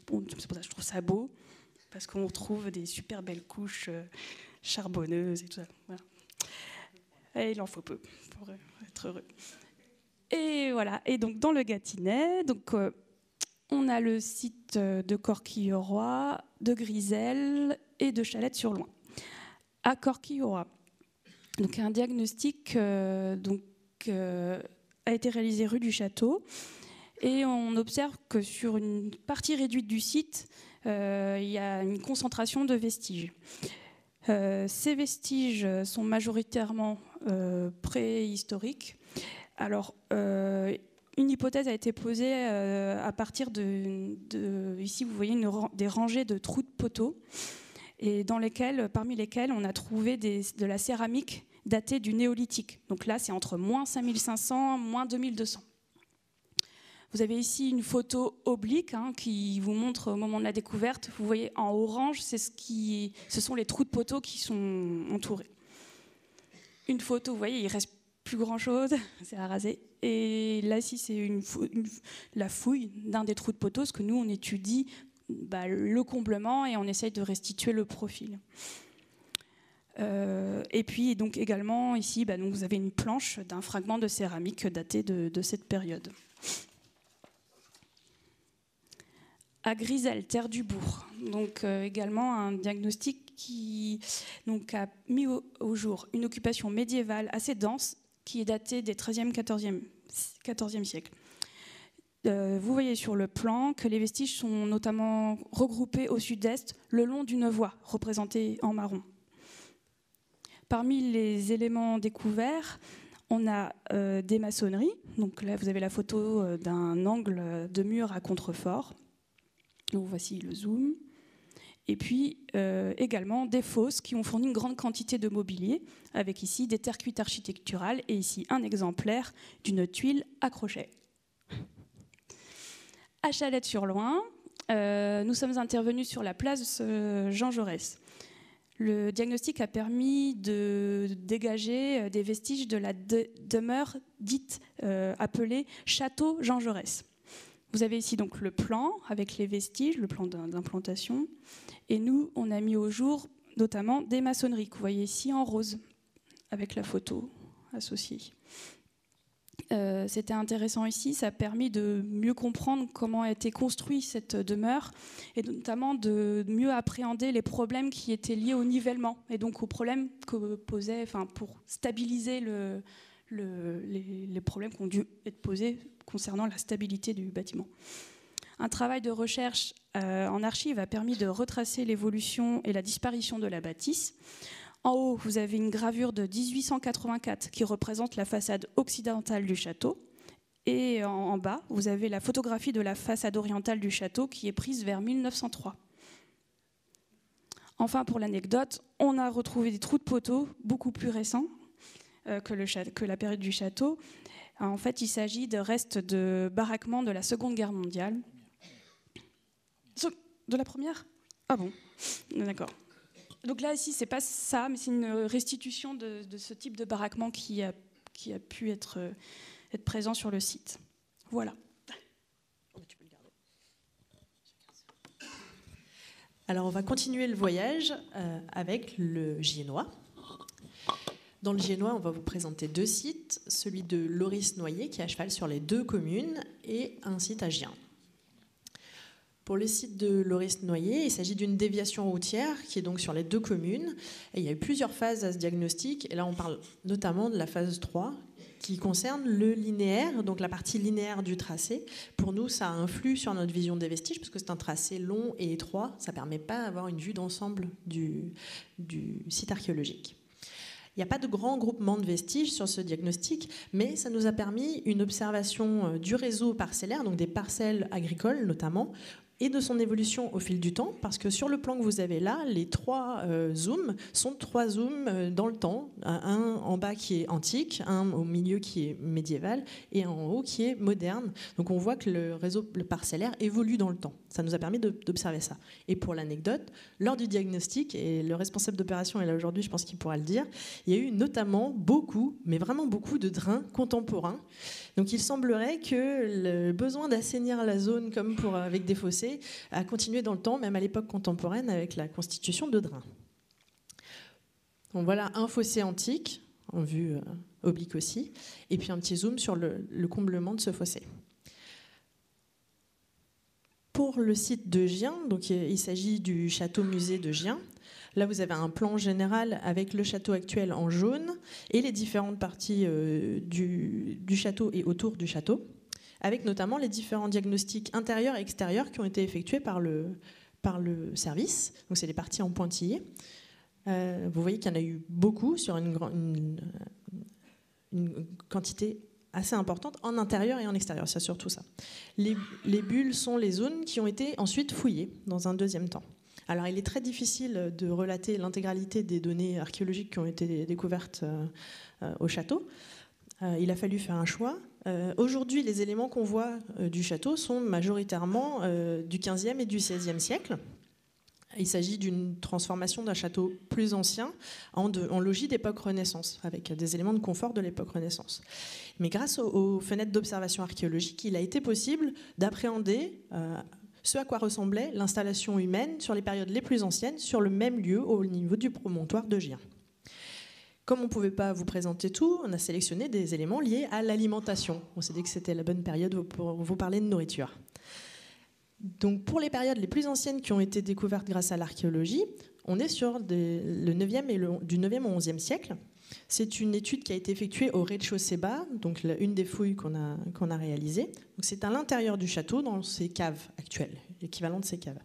c'est pour ça que je trouve ça beau. Parce qu'on retrouve des super belles couches charbonneuses et tout ça. Voilà. Et il en faut peu pour être heureux. Et voilà. Et donc dans le Gâtinais, on a le site de Corquille-au-Roi, de Griselles et de Chalette-sur-Loing. À Corquille-au-Roi, donc un diagnostic a été réalisé rue du Château. Et on observe que sur une partie réduite du site, il y a une concentration de vestiges. Ces vestiges sont majoritairement préhistoriques. Alors, une hypothèse a été posée à partir ici vous voyez des rangées de trous de poteaux, et parmi lesquels on a trouvé de la céramique datée du néolithique. Donc là, c'est entre moins 5500, moins 2200. Vous avez ici une photo oblique qui vous montre au moment de la découverte. Vous voyez en orange, ce sont les trous de poteaux qui sont entourés. Une photo, vous voyez, il ne reste plus grand-chose, c'est à raser. Et là, ici, c'est la fouille d'un des trous de poteaux, parce que nous, on étudie le comblement et on essaye de restituer le profil. Et puis, donc, également, ici, donc, vous avez une planche d'un fragment de céramique daté de cette période. À Grisel, terre du Bourg, donc également un diagnostic qui a mis au jour une occupation médiévale assez dense qui est datée des XIIIe, XIVe siècles. Vous voyez sur le plan que les vestiges sont notamment regroupés au sud-est le long d'une voie représentée en marron. Parmi les éléments découverts, on a des maçonneries. Donc là, vous avez la photo d'un angle de mur à contrefort. Donc voici le zoom. Et puis également des fosses qui ont fourni une grande quantité de mobilier, avec ici des terres cuites architecturales et ici un exemplaire d'une tuile à crochet. À Chalette-sur-Loing, nous sommes intervenus sur la place Jean Jaurès. Le diagnostic a permis de dégager des vestiges de la demeure dite appelée Château Jean Jaurès. Vous avez ici donc le plan avec les vestiges, le plan d'implantation. Et nous, on a mis au jour notamment des maçonneries, que vous voyez ici en rose, avec la photo associée. C'était intéressant ici, ça a permis de mieux comprendre comment a été construite cette demeure et notamment de mieux appréhender les problèmes qui étaient liés au nivellement et donc aux problèmes que posait, pour stabiliser les problèmes qui ont dû être posés concernant la stabilité du bâtiment. Un travail de recherche en archives a permis de retracer l'évolution et la disparition de la bâtisse. En haut, vous avez une gravure de 1884 qui représente la façade occidentale du château. Et en bas, vous avez la photographie de la façade orientale du château qui est prise vers 1903. Enfin, pour l'anecdote, on a retrouvé des trous de poteaux beaucoup plus récents que la période du château. En fait, il s'agit de restes de baraquements de la Seconde Guerre mondiale. De la première ? Ah bon, d'accord. Donc là, ici, c'est pas ça, mais c'est une restitution de ce type de baraquement qui a pu être présent sur le site. Voilà. Alors, on va continuer le voyage avec le Giennois. Dans le Giennois, on va vous présenter 2 sites, celui de Loris-Noyer, qui est à cheval sur les 2 communes, et un site à Gien. Pour le site de Loris-Noyer, il s'agit d'une déviation routière qui est donc sur les 2 communes. Et il y a eu plusieurs phases à ce diagnostic. Et là, on parle notamment de la phase 3, qui concerne le linéaire, donc la partie linéaire du tracé. Pour nous, ça influe sur notre vision des vestiges, parce que c'est un tracé long et étroit. Ça ne permet pas d'avoir une vue d'ensemble du site archéologique. Il n'y a pas de grand groupement de vestiges sur ce diagnostic, mais ça nous a permis une observation du réseau parcellaire, donc des parcelles agricoles notamment, et de son évolution au fil du temps, parce que sur le plan que vous avez là, les 3 zooms sont 3 zooms dans le temps, un en bas qui est antique, un au milieu qui est médiéval et un en haut qui est moderne. Donc on voit que le réseau parcellaire évolue dans le temps. Ça nous a permis d'observer ça. Et pour l'anecdote, lors du diagnostic, et le responsable d'opération est là aujourd'hui, je pense qu'il pourra le dire, il y a eu notamment beaucoup, mais vraiment beaucoup de drains contemporains. Donc il semblerait que le besoin d'assainir la zone comme avec des fossés a continué dans le temps, même à l'époque contemporaine, avec la constitution de drains. Donc voilà un fossé antique, en vue oblique aussi, et puis un petit zoom sur le comblement de ce fossé. Pour le site de Gien, donc il s'agit du château-musée de Gien. Là, vous avez un plan général avec le château actuel en jaune et les différentes parties du château et autour du château. avec notamment les différents diagnostics intérieurs et extérieurs qui ont été effectués par le service. Donc c'est les parties en pointillés. Vous voyez qu'il y en a eu beaucoup sur une quantité assez importante en intérieur et en extérieur, c'est surtout ça. Les bulles sont les zones qui ont été ensuite fouillées dans un deuxième temps. Alors il est très difficile de relater l'intégralité des données archéologiques qui ont été découvertes au château. Il a fallu faire un choix. Aujourd'hui, les éléments qu'on voit du château sont majoritairement du XVe et du XVIe siècle. Il s'agit d'une transformation d'un château plus ancien en logis d'époque Renaissance, avec des éléments de confort de l'époque Renaissance. Mais grâce aux fenêtres d'observation archéologique, il a été possible d'appréhender ce à quoi ressemblait l'installation humaine sur les périodes les plus anciennes, sur le même lieu au niveau du promontoire de Gien. Comme on ne pouvait pas vous présenter tout, on a sélectionné des éléments liés à l'alimentation. On s'est dit que c'était la bonne période pour vous parler de nourriture. Donc pour les périodes les plus anciennes qui ont été découvertes grâce à l'archéologie, on est sur du 9e au 11e siècle. C'est une étude qui a été effectuée au rez-de-chaussée bas, donc une des fouilles qu'on a réalisées. Donc c'est à l'intérieur du château, dans ces caves actuelles, l'équivalent de ces caves.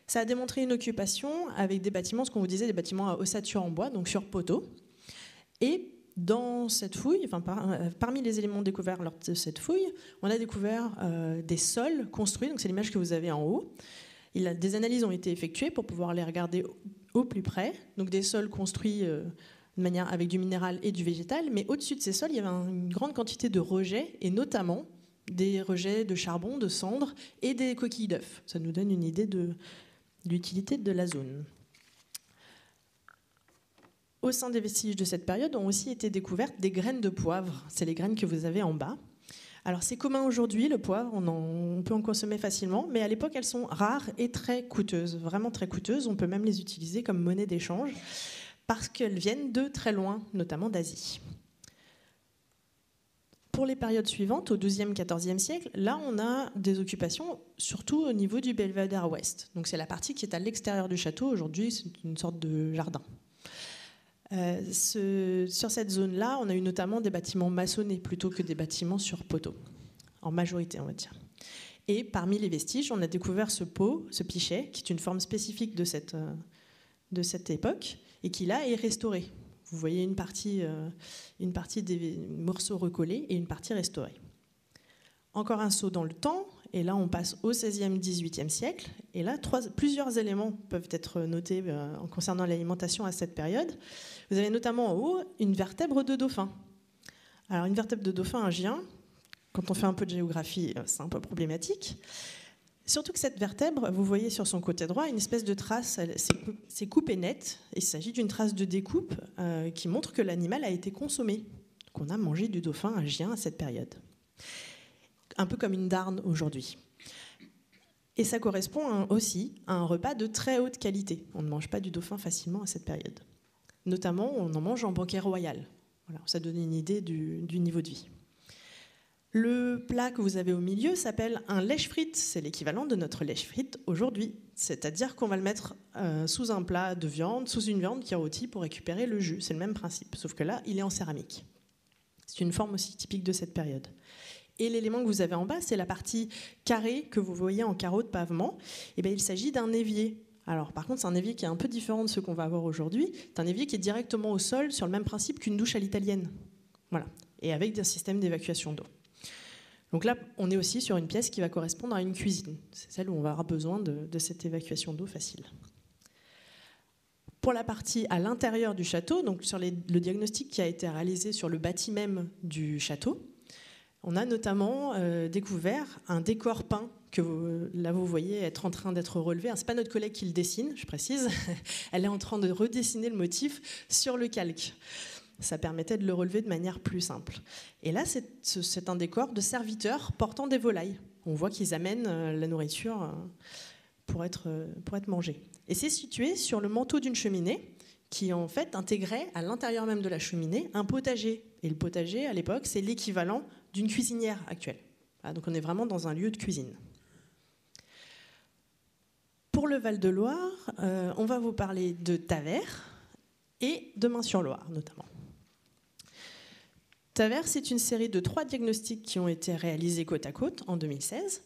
Ça a démontré une occupation avec des bâtiments, ce qu'on vous disait, des bâtiments à ossature en bois, donc sur poteaux. Et dans cette fouille, parmi les éléments découverts lors de cette fouille, on a découvert des sols construits, donc c'est l'image que vous avez en haut. Des analyses ont été effectuées pour pouvoir les regarder au plus près, donc des sols construits de manière avec du minéral et du végétal, mais au-dessus de ces sols, il y avait une grande quantité de rejets, et notamment des rejets de charbon, de cendres et des coquilles d'œufs. Ça nous donne une idée de l'utilité de la zone. Au sein des vestiges de cette période ont aussi été découvertes des graines de poivre. C'est les graines que vous avez en bas. Alors c'est commun aujourd'hui, le poivre, on peut en consommer facilement, mais à l'époque elles sont rares et très coûteuses, vraiment très coûteuses. On peut même les utiliser comme monnaie d'échange parce qu'elles viennent de très loin, notamment d'Asie. Pour les périodes suivantes, au XIIe, XIVe siècle, là on a des occupations surtout au niveau du belvédère ouest. Donc c'est la partie qui est à l'extérieur du château. Aujourd'hui, c'est une sorte de jardin. Sur cette zone-là, on a eu notamment des bâtiments maçonnés plutôt que des bâtiments sur poteaux, en majorité, on va dire. Et parmi les vestiges, on a découvert ce pot, ce pichet, qui est une forme spécifique de cette époque, et qui là est restauré. Vous voyez une partie des morceaux recollés et une partie restaurée. Encore un saut dans le temps, et là on passe au XVIe, XVIIIe siècle, et là plusieurs éléments peuvent être notés concernant l'alimentation à cette période. Vous avez notamment en haut une vertèbre de dauphin. Alors une vertèbre de dauphin à Gien, quand on fait un peu de géographie, c'est un peu problématique. Surtout que cette vertèbre, vous voyez sur son côté droit une espèce de trace, c'est coupé net, et il s'agit d'une trace de découpe qui montre que l'animal a été consommé, qu'on a mangé du dauphin à Gien à cette période. Un peu comme une darne aujourd'hui. Et ça correspond aussi à un repas de très haute qualité. On ne mange pas du dauphin facilement à cette période. Notamment, on en mange en banquet royal. Voilà, ça donne une idée du niveau de vie. Le plat que vous avez au milieu s'appelle un lèche-frites. C'est l'équivalent de notre lèche-frites aujourd'hui. C'est-à-dire qu'on va le mettre sous un plat de viande, sous une viande qui est rôtie pour récupérer le jus. C'est le même principe, sauf que là, il est en céramique. C'est une forme aussi typique de cette période. Et l'élément que vous avez en bas, c'est la partie carrée que vous voyez en carreau de pavement. Et bien, il s'agit d'un évier. Alors, par contre, c'est un évier qui est un peu différent de ce qu'on va avoir aujourd'hui. C'est un évier qui est directement au sol, sur le même principe qu'une douche à l'italienne. Voilà. Et avec un système d'évacuation d'eau. Donc là, on est aussi sur une pièce qui va correspondre à une cuisine. C'est celle où on va avoir besoin de cette évacuation d'eau facile. Pour la partie à l'intérieur du château, donc sur le diagnostic qui a été réalisé sur le bâti même du château, on a notamment découvert un décor peint que là vous voyez être en train d'être relevé. Ce n'est pas notre collègue qui le dessine, je précise. Elle est en train de redessiner le motif sur le calque. Ça permettait de le relever de manière plus simple. Et là, c'est un décor de serviteurs portant des volailles. On voit qu'ils amènent la nourriture pour être mangée. Et c'est situé sur le manteau d'une cheminée qui en fait intégrait à l'intérieur même de la cheminée un potager. Et le potager, à l'époque, c'est l'équivalent d'une cuisinière actuelle. Voilà, donc on est vraiment dans un lieu de cuisine. Pour le Val-de-Loire, on va vous parler de Tavers et de Main-sur-Loire notamment. Tavers, c'est une série de 3 diagnostics qui ont été réalisés côte à côte en 2016.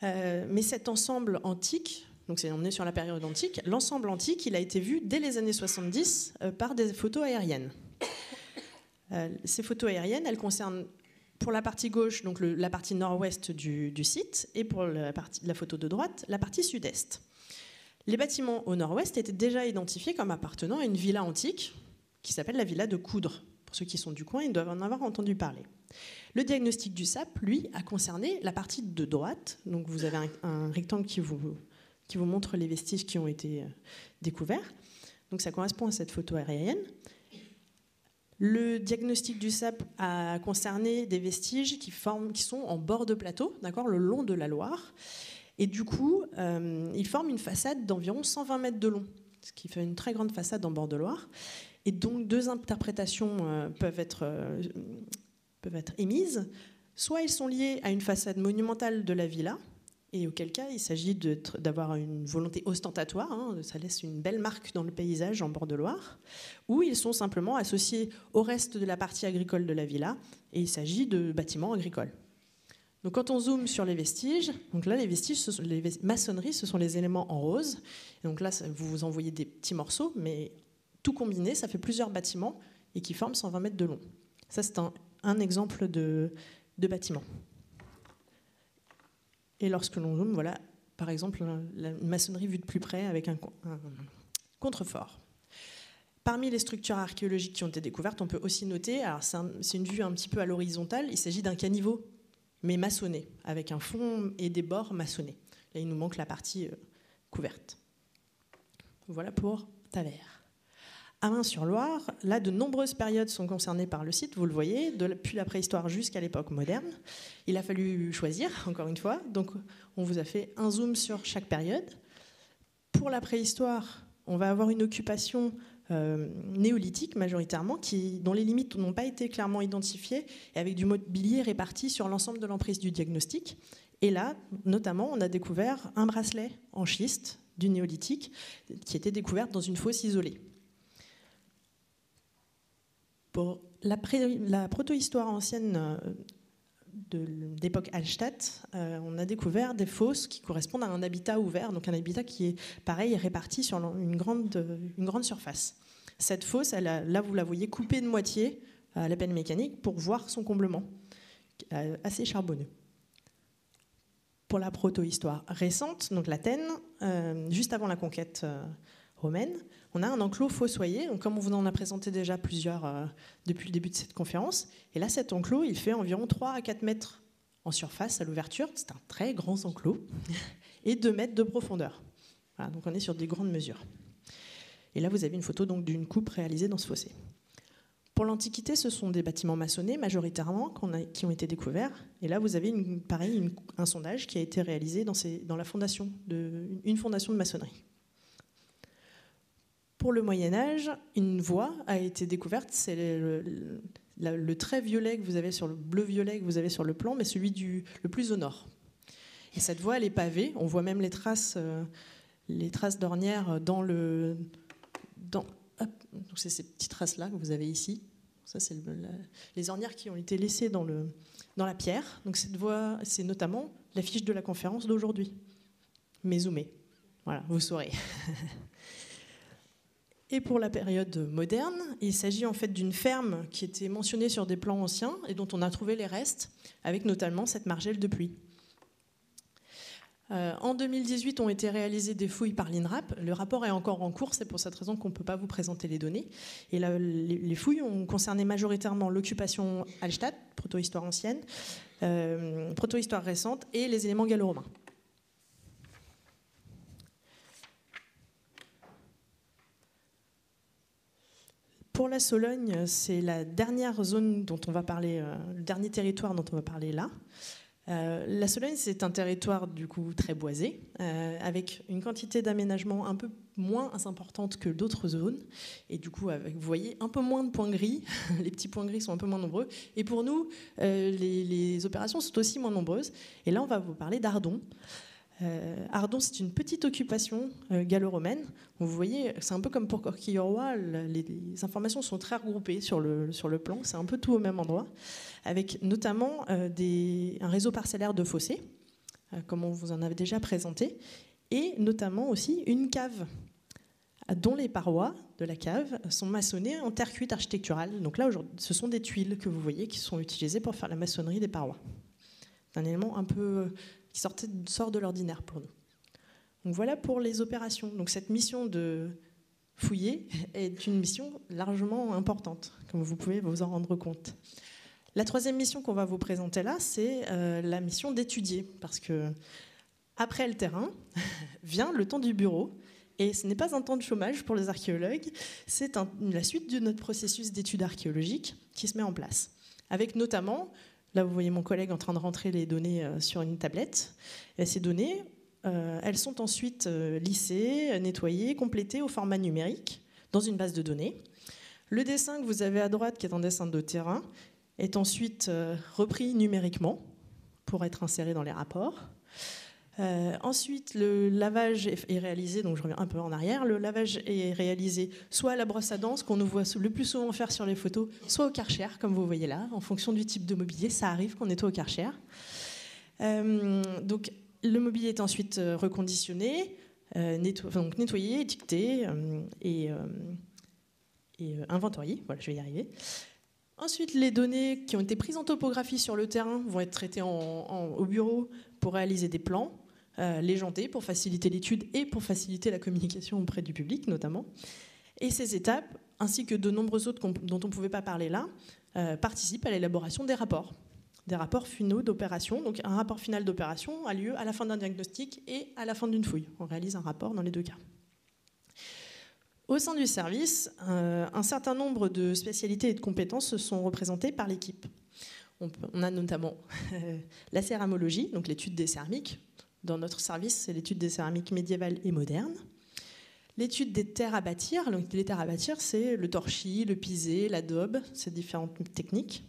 Mais cet ensemble antique, donc on est sur la période antique, l'ensemble antique, il a été vu dès les années 70 par des photos aériennes. Ces photos aériennes, elles concernent pour la partie gauche, donc la partie nord-ouest du site, et pour la photo de droite, la partie sud-est. Les bâtiments au nord-ouest étaient déjà identifiés comme appartenant à une villa antique qui s'appelle la villa de Coudres. Pour ceux qui sont du coin, ils doivent en avoir entendu parler. Le diagnostic du SAP, lui, a concerné la partie de droite. Donc vous avez un rectangle qui vous montre les vestiges qui ont été découverts. Donc ça correspond à cette photo aérienne. Le diagnostic du SAP a concerné des vestiges qui sont en bord de plateau, d'accord, le long de la Loire. Et du coup, ils forment une façade d'environ 120 mètres de long, ce qui fait une très grande façade en bord de Loire. Et donc, 2 interprétations peuvent être émises. Soit ils sont liés à une façade monumentale de la villa, et auquel cas il s'agit d'avoir une volonté ostentatoire, hein, ça laisse une belle marque dans le paysage en bord de Loire, ou ils sont simplement associés au reste de la partie agricole de la villa, et il s'agit de bâtiments agricoles. Donc quand on zoome sur les vestiges, donc là les vestiges, les maçonneries, ce sont les éléments en rose. Et donc là, vous en voyez des petits morceaux, mais tout combiné, ça fait plusieurs bâtiments et qui forment 120 mètres de long. Ça, c'est un exemple de bâtiment. Et lorsque l'on zoome, voilà, par exemple, la maçonnerie vue de plus près avec un contrefort. Parmi les structures archéologiques qui ont été découvertes, on peut aussi noter, alors c'est une vue un petit peu à l'horizontale, il s'agit d'un caniveau, mais maçonné, avec un fond et des bords maçonnés. Là, il nous manque la partie couverte. Voilà pour Tavers. À Main-sur-Loire, là, de nombreuses périodes sont concernées par le site, vous le voyez, depuis la préhistoire jusqu'à l'époque moderne. Il a fallu choisir, encore une fois, donc on vous a fait un zoom sur chaque période. Pour la préhistoire, on va avoir une occupation néolithique majoritairement, dont les limites n'ont pas été clairement identifiées, et avec du mobilier réparti sur l'ensemble de l'emprise du diagnostic. Et là, notamment, on a découvert un bracelet en schiste du néolithique qui était découvert dans une fosse isolée. Pour la proto-histoire ancienne d'époque Hallstatt, on a découvert des fosses qui correspondent à un habitat ouvert, donc un habitat qui est pareil, réparti sur une grande surface. Cette fosse, là vous la voyez coupée de moitié à la pelle mécanique pour voir son comblement, assez charbonneux. Pour la proto-histoire récente, donc l'Athènes, juste avant la conquête romaine, on a un enclos fossoyé, donc comme on vous en a présenté déjà plusieurs depuis le début de cette conférence. Et là, cet enclos, il fait environ 3 à 4 mètres en surface à l'ouverture. C'est un très grand enclos. Et 2 mètres de profondeur. Voilà, donc on est sur des grandes mesures. Et là, vous avez une photo donc d'une coupe réalisée dans ce fossé. Pour l'Antiquité, ce sont des bâtiments maçonnés majoritairement qui ont été découverts. Et là, vous avez un sondage qui a été réalisé dans la fondation une fondation de maçonnerie. Pour le Moyen-Âge, une voie a été découverte. C'est le trait violet que vous avez sur le bleu-violet que vous avez sur le plan, mais celui le plus au nord. Et cette voie, elle est pavée. On voit même les traces d'ornières donc c'est ces petites traces-là que vous avez ici. Ça, c'est les ornières qui ont été laissées dans la pierre. Donc cette voie, c'est notamment l'affiche de la conférence d'aujourd'hui. Mais zoomé. Voilà, vous saurez. Et pour la période moderne, il s'agit en fait d'une ferme qui était mentionnée sur des plans anciens et dont on a trouvé les restes, avec notamment cette margelle de pluie. En 2018, ont été réalisées des fouilles par l'INRAP. Le rapport est encore en cours, c'est pour cette raison qu'on ne peut pas vous présenter les données. Et là, les fouilles ont concerné majoritairement l'occupation Hallstatt, proto-histoire ancienne, proto-histoire récente et les éléments gallo-romains. Pour la Sologne, c'est la dernière zone dont on va parler, le dernier territoire dont on va parler là. La Sologne, c'est un territoire du coup très boisé, avec une quantité d'aménagement un peu moins importante que d'autres zones, et du coup, vous voyez un peu moins de points gris. Les petits points gris sont un peu moins nombreux. Et pour nous, les opérations sont aussi moins nombreuses. Et là, on va vous parler d'Ardon. Ardon, c'est une petite occupation gallo-romaine. Vous voyez, c'est un peu comme pour Corquilleroy, les informations sont très regroupées sur le plan, c'est un peu tout au même endroit, avec notamment un réseau parcellaire de fossés, comme on vous en avait déjà présenté, et notamment aussi une cave, dont les parois de la cave sont maçonnées en terre cuite architecturale. Donc là, ce sont des tuiles que vous voyez qui sont utilisées pour faire la maçonnerie des parois. C'est un élément un peu qui sort de l'ordinaire pour nous. Donc voilà pour les opérations. Donc cette mission de fouiller est une mission largement importante, comme vous pouvez vous en rendre compte. La troisième mission qu'on va vous présenter là, c'est la mission d'étudier, parce que après le terrain vient le temps du bureau. Et ce n'est pas un temps de chômage pour les archéologues, c'est la suite de notre processus d'études archéologiques qui se met en place. Avec notamment, là vous voyez mon collègue en train de rentrer les données sur une tablette. Et ces données, elles sont ensuite lissées, nettoyées, complétées au format numérique dans une base de données. Le dessin que vous avez à droite, qui est un dessin de terrain, est ensuite repris numériquement pour être inséré dans les rapports. Ensuite, le lavage est réalisé, donc je reviens un peu en arrière, le lavage est réalisé soit à la brosse à dents, ce qu'on nous voit le plus souvent faire sur les photos, soit au Karcher, comme vous voyez là, en fonction du type de mobilier, ça arrive qu'on nettoie au Karcher. Donc le mobilier est ensuite reconditionné, nettoyé, étiqueté et inventorié, voilà, je vais y arriver. Ensuite, les données qui ont été prises en topographie sur le terrain vont être traitées au bureau pour réaliser des plans, légentés pour faciliter l'étude et pour faciliter la communication auprès du public notamment. Et ces étapes, ainsi que de nombreuses autres dont on ne pouvait pas parler là, participent à l'élaboration des rapports finaux d'opération. Donc un rapport final d'opération a lieu à la fin d'un diagnostic et à la fin d'une fouille. On réalise un rapport dans les deux cas. Au sein du service, un certain nombre de spécialités et de compétences sont représentées par l'équipe. On a notamment la céramologie, donc l'étude des céramiques. Dans notre service, c'est l'étude des céramiques médiévales et modernes. L'étude des terres à bâtir. Donc, les terres à bâtir, c'est le torchis, le pisé, l'adobe, ces différentes techniques.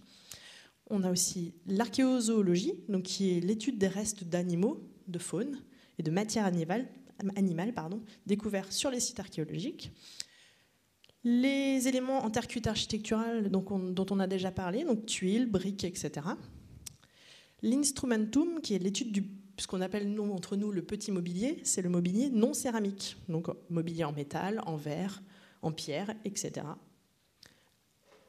On a aussi l'archéozoologie, donc qui est l'étude des restes d'animaux, de faune et de matière animale, découverts sur les sites archéologiques. Les éléments en terre cuite architecturale dont on a déjà parlé, donc tuiles, briques, etc. L'instrumentum, qui est l'étude de ce qu'on appelle entre nous le petit mobilier, c'est le mobilier non céramique, donc mobilier en métal, en verre, en pierre, etc.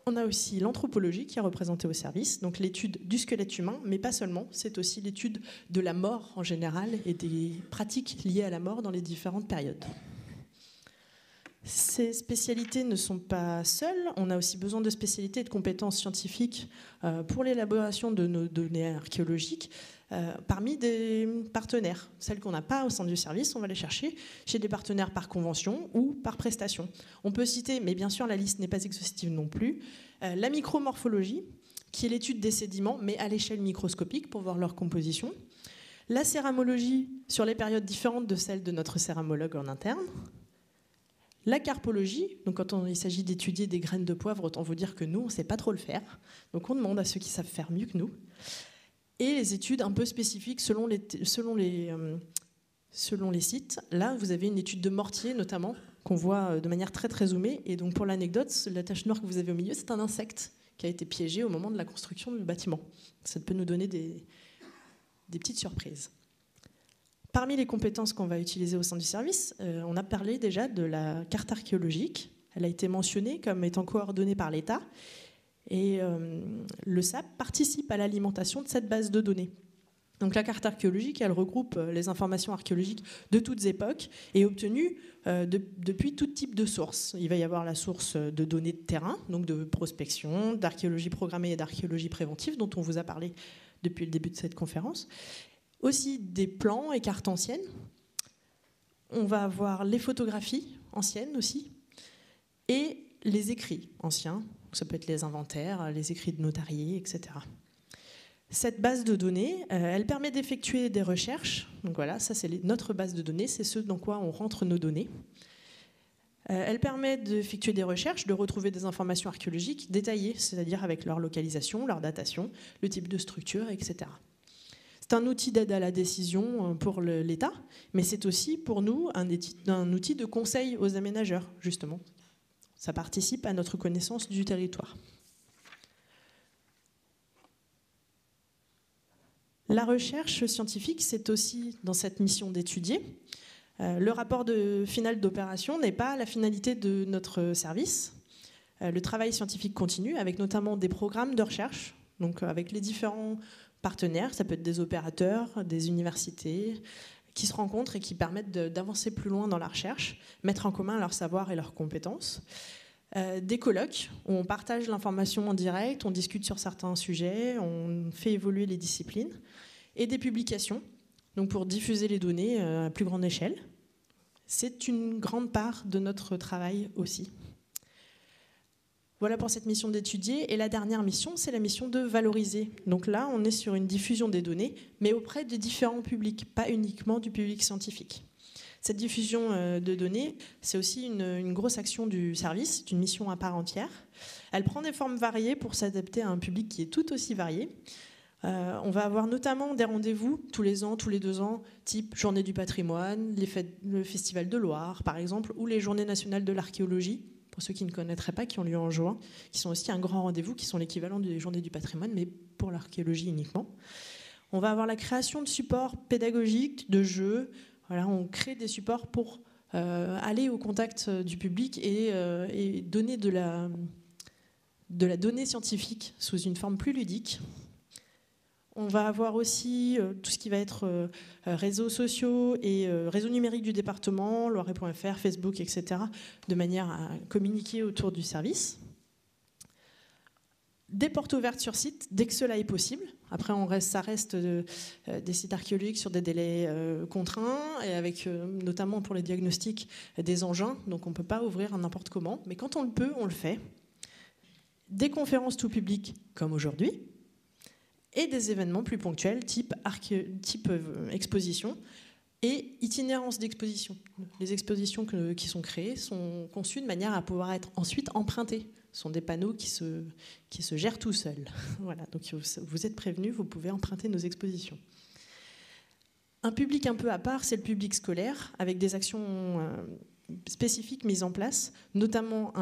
On a aussi l'anthropologie qui est représentée au service, donc l'étude du squelette humain, mais pas seulement, c'est aussi l'étude de la mort en général et des pratiques liées à la mort dans les différentes périodes. Ces spécialités ne sont pas seules, on a aussi besoin de spécialités et de compétences scientifiques pour l'élaboration de nos données archéologiques parmi des partenaires. Celles qu'on n'a pas au sein du service, on va les chercher chez des partenaires par convention ou par prestation. On peut citer, mais bien sûr la liste n'est pas exhaustive non plus, la micromorphologie, qui est l'étude des sédiments, mais à l'échelle microscopique pour voir leur composition. La céramologie sur les périodes différentes de celles de notre céramologue en interne. La carpologie, donc quand il s'agit d'étudier des graines de poivre, autant vous dire que nous, on ne sait pas trop le faire. Donc on demande à ceux qui savent faire mieux que nous. Et les études un peu spécifiques selon les sites. Là, vous avez une étude de mortier, notamment, qu'on voit de manière très très zoomée. Et donc pour l'anecdote, la tache noire que vous avez au milieu, c'est un insecte qui a été piégé au moment de la construction du bâtiment. Ça peut nous donner des petites surprises. Parmi les compétences qu'on va utiliser au sein du service, on a parlé déjà de la carte archéologique. Elle a été mentionnée comme étant coordonnée par l'État. Et le SAP participe à l'alimentation de cette base de données. Donc la carte archéologique, elle regroupe les informations archéologiques de toutes époques et obtenues depuis tout type de sources. Il va y avoir la source de données de terrain, donc de prospection, d'archéologie programmée et d'archéologie préventive, dont on vous a parlé depuis le début de cette conférence. Aussi des plans et cartes anciennes. On va avoir les photographies anciennes aussi et les écrits anciens. Ça peut être les inventaires, les écrits de notariés, etc. Cette base de données, elle permet d'effectuer des recherches. Donc voilà, ça c'est notre base de données, c'est ce dans quoi on rentre nos données. Elle permet d'effectuer des recherches, de retrouver des informations archéologiques détaillées, c'est-à-dire avec leur localisation, leur datation, le type de structure, etc. C'est un outil d'aide à la décision pour l'État, mais c'est aussi pour nous un outil de conseil aux aménageurs, justement. Ça participe à notre connaissance du territoire. La recherche scientifique, c'est aussi dans cette mission d'étudier. Le rapport final d'opération n'est pas la finalité de notre service. Le travail scientifique continue, avec notamment des programmes de recherche, donc avec les différents partenaires, ça peut être des opérateurs, des universités, qui se rencontrent et qui permettent d'avancer plus loin dans la recherche, mettre en commun leur savoir et leurs compétences. Des colloques où on partage l'information en direct, on discute sur certains sujets, on fait évoluer les disciplines, et des publications, donc pour diffuser les données à plus grande échelle. C'est une grande part de notre travail aussi. Voilà pour cette mission d'étudier. Et la dernière mission, c'est la mission de valoriser. Donc là, on est sur une diffusion des données, mais auprès de différents publics, pas uniquement du public scientifique. Cette diffusion de données, c'est aussi une grosse action du service, c'est une mission à part entière. Elle prend des formes variées pour s'adapter à un public qui est tout aussi varié. On va avoir notamment des rendez-vous tous les ans, tous les 2 ans, type Journée du patrimoine, le Festival de Loire, par exemple, ou les Journées nationales de l'archéologie, pour ceux qui ne connaîtraient pas, qui ont lieu en juin, qui sont aussi un grand rendez-vous, qui sont l'équivalent des Journées du patrimoine, mais pour l'archéologie uniquement. On va avoir la création de supports pédagogiques, de jeux. Voilà, on crée des supports pour aller au contact du public et donner de la donnée scientifique sous une forme plus ludique. On va avoir aussi tout ce qui va être réseaux sociaux et réseaux numériques du département, loiret.fr, Facebook, etc., de manière à communiquer autour du service. Des portes ouvertes sur site, dès que cela est possible. Après, ça reste des sites archéologiques sur des délais contraints, et avec notamment pour les diagnostics des engins, donc on ne peut pas ouvrir n'importe comment, mais quand on le peut, on le fait. Des conférences tout public, comme aujourd'hui, et des événements plus ponctuels, type exposition et itinérance d'exposition. Les expositions qui sont créées sont conçues de manière à pouvoir être ensuite empruntées. Ce sont des panneaux qui se gèrent tout seuls. Voilà, donc vous êtes prévenus, vous pouvez emprunter nos expositions. Un public un peu à part, c'est le public scolaire, avec des actions spécifiques mises en place, notamment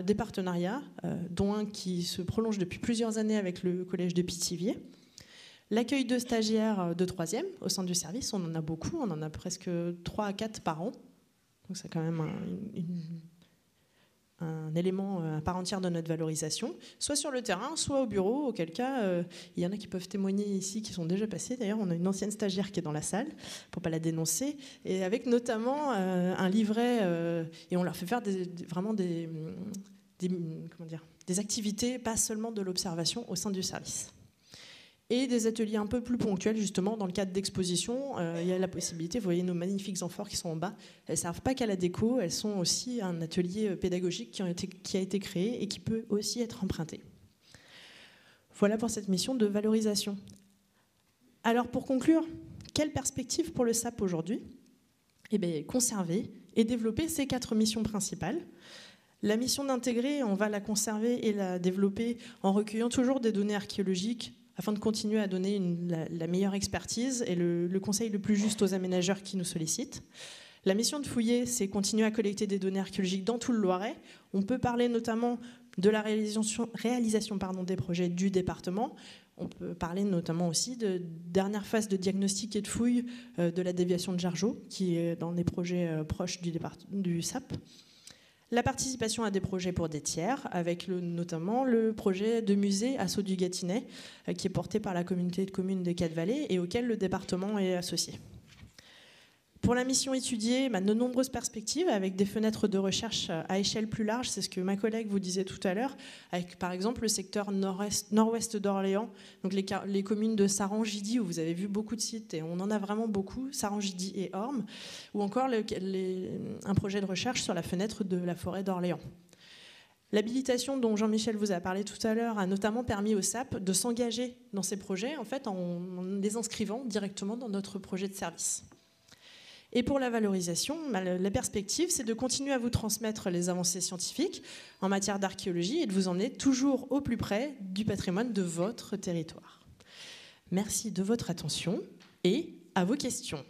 des partenariats, dont un qui se prolonge depuis plusieurs années avec le collège de Pithiviers. L'accueil de stagiaires de 3e au sein du service, on en a beaucoup, on en a presque 3 à 4 par an. Donc c'est quand même un élément à part entière de notre valorisation, soit sur le terrain, soit au bureau, auquel cas, il y en a qui peuvent témoigner ici, qui sont déjà passés. D'ailleurs, on a une ancienne stagiaire qui est dans la salle, pour ne pas la dénoncer, et avec notamment un livret, et on leur fait faire vraiment des activités, pas seulement de l'observation au sein du service. Et des ateliers un peu plus ponctuels, justement, dans le cadre d'expositions. Il y a la possibilité, vous voyez nos magnifiques amphores qui sont en bas, elles ne servent pas qu'à la déco, elles sont aussi un atelier pédagogique qui a été créé et qui peut aussi être emprunté. Voilà pour cette mission de valorisation. Alors pour conclure, quelle perspective pour le SAP aujourd'hui ? Eh bien, conserver et développer ces 4 missions principales. La mission d'intégrer, on va la conserver et la développer en recueillant toujours des données archéologiques, afin de continuer à donner la meilleure expertise et le conseil le plus juste aux aménageurs qui nous sollicitent. La mission de fouiller, c'est continuer à collecter des données archéologiques dans tout le Loiret. On peut parler notamment de la réalisation des projets du département. On peut parler notamment aussi de dernière phase de diagnostic et de fouille de la déviation de Jargeau, qui est dans des projets proches du SAP. La participation à des projets pour des tiers, avec notamment le projet de musée à Sceaux-du-Gâtinais, qui est porté par la communauté de communes des 4 Vallées et auquel le département est associé. Pour la mission étudiée, de nombreuses perspectives avec des fenêtres de recherche à échelle plus large, c'est ce que ma collègue vous disait tout à l'heure, avec par exemple le secteur nord-ouest d'Orléans, donc les communes de Saran-Gidy, où vous avez vu beaucoup de sites, et on en a vraiment beaucoup, Saran-Gidy et Ormes, ou encore un projet de recherche sur la fenêtre de la forêt d'Orléans. L'habilitation dont Jean-Michel vous a parlé tout à l'heure a notamment permis au SAP de s'engager dans ces projets en les inscrivant directement dans notre projet de service. Et pour la valorisation, la perspective, c'est de continuer à vous transmettre les avancées scientifiques en matière d'archéologie et de vous emmener toujours au plus près du patrimoine de votre territoire. Merci de votre attention et à vos questions.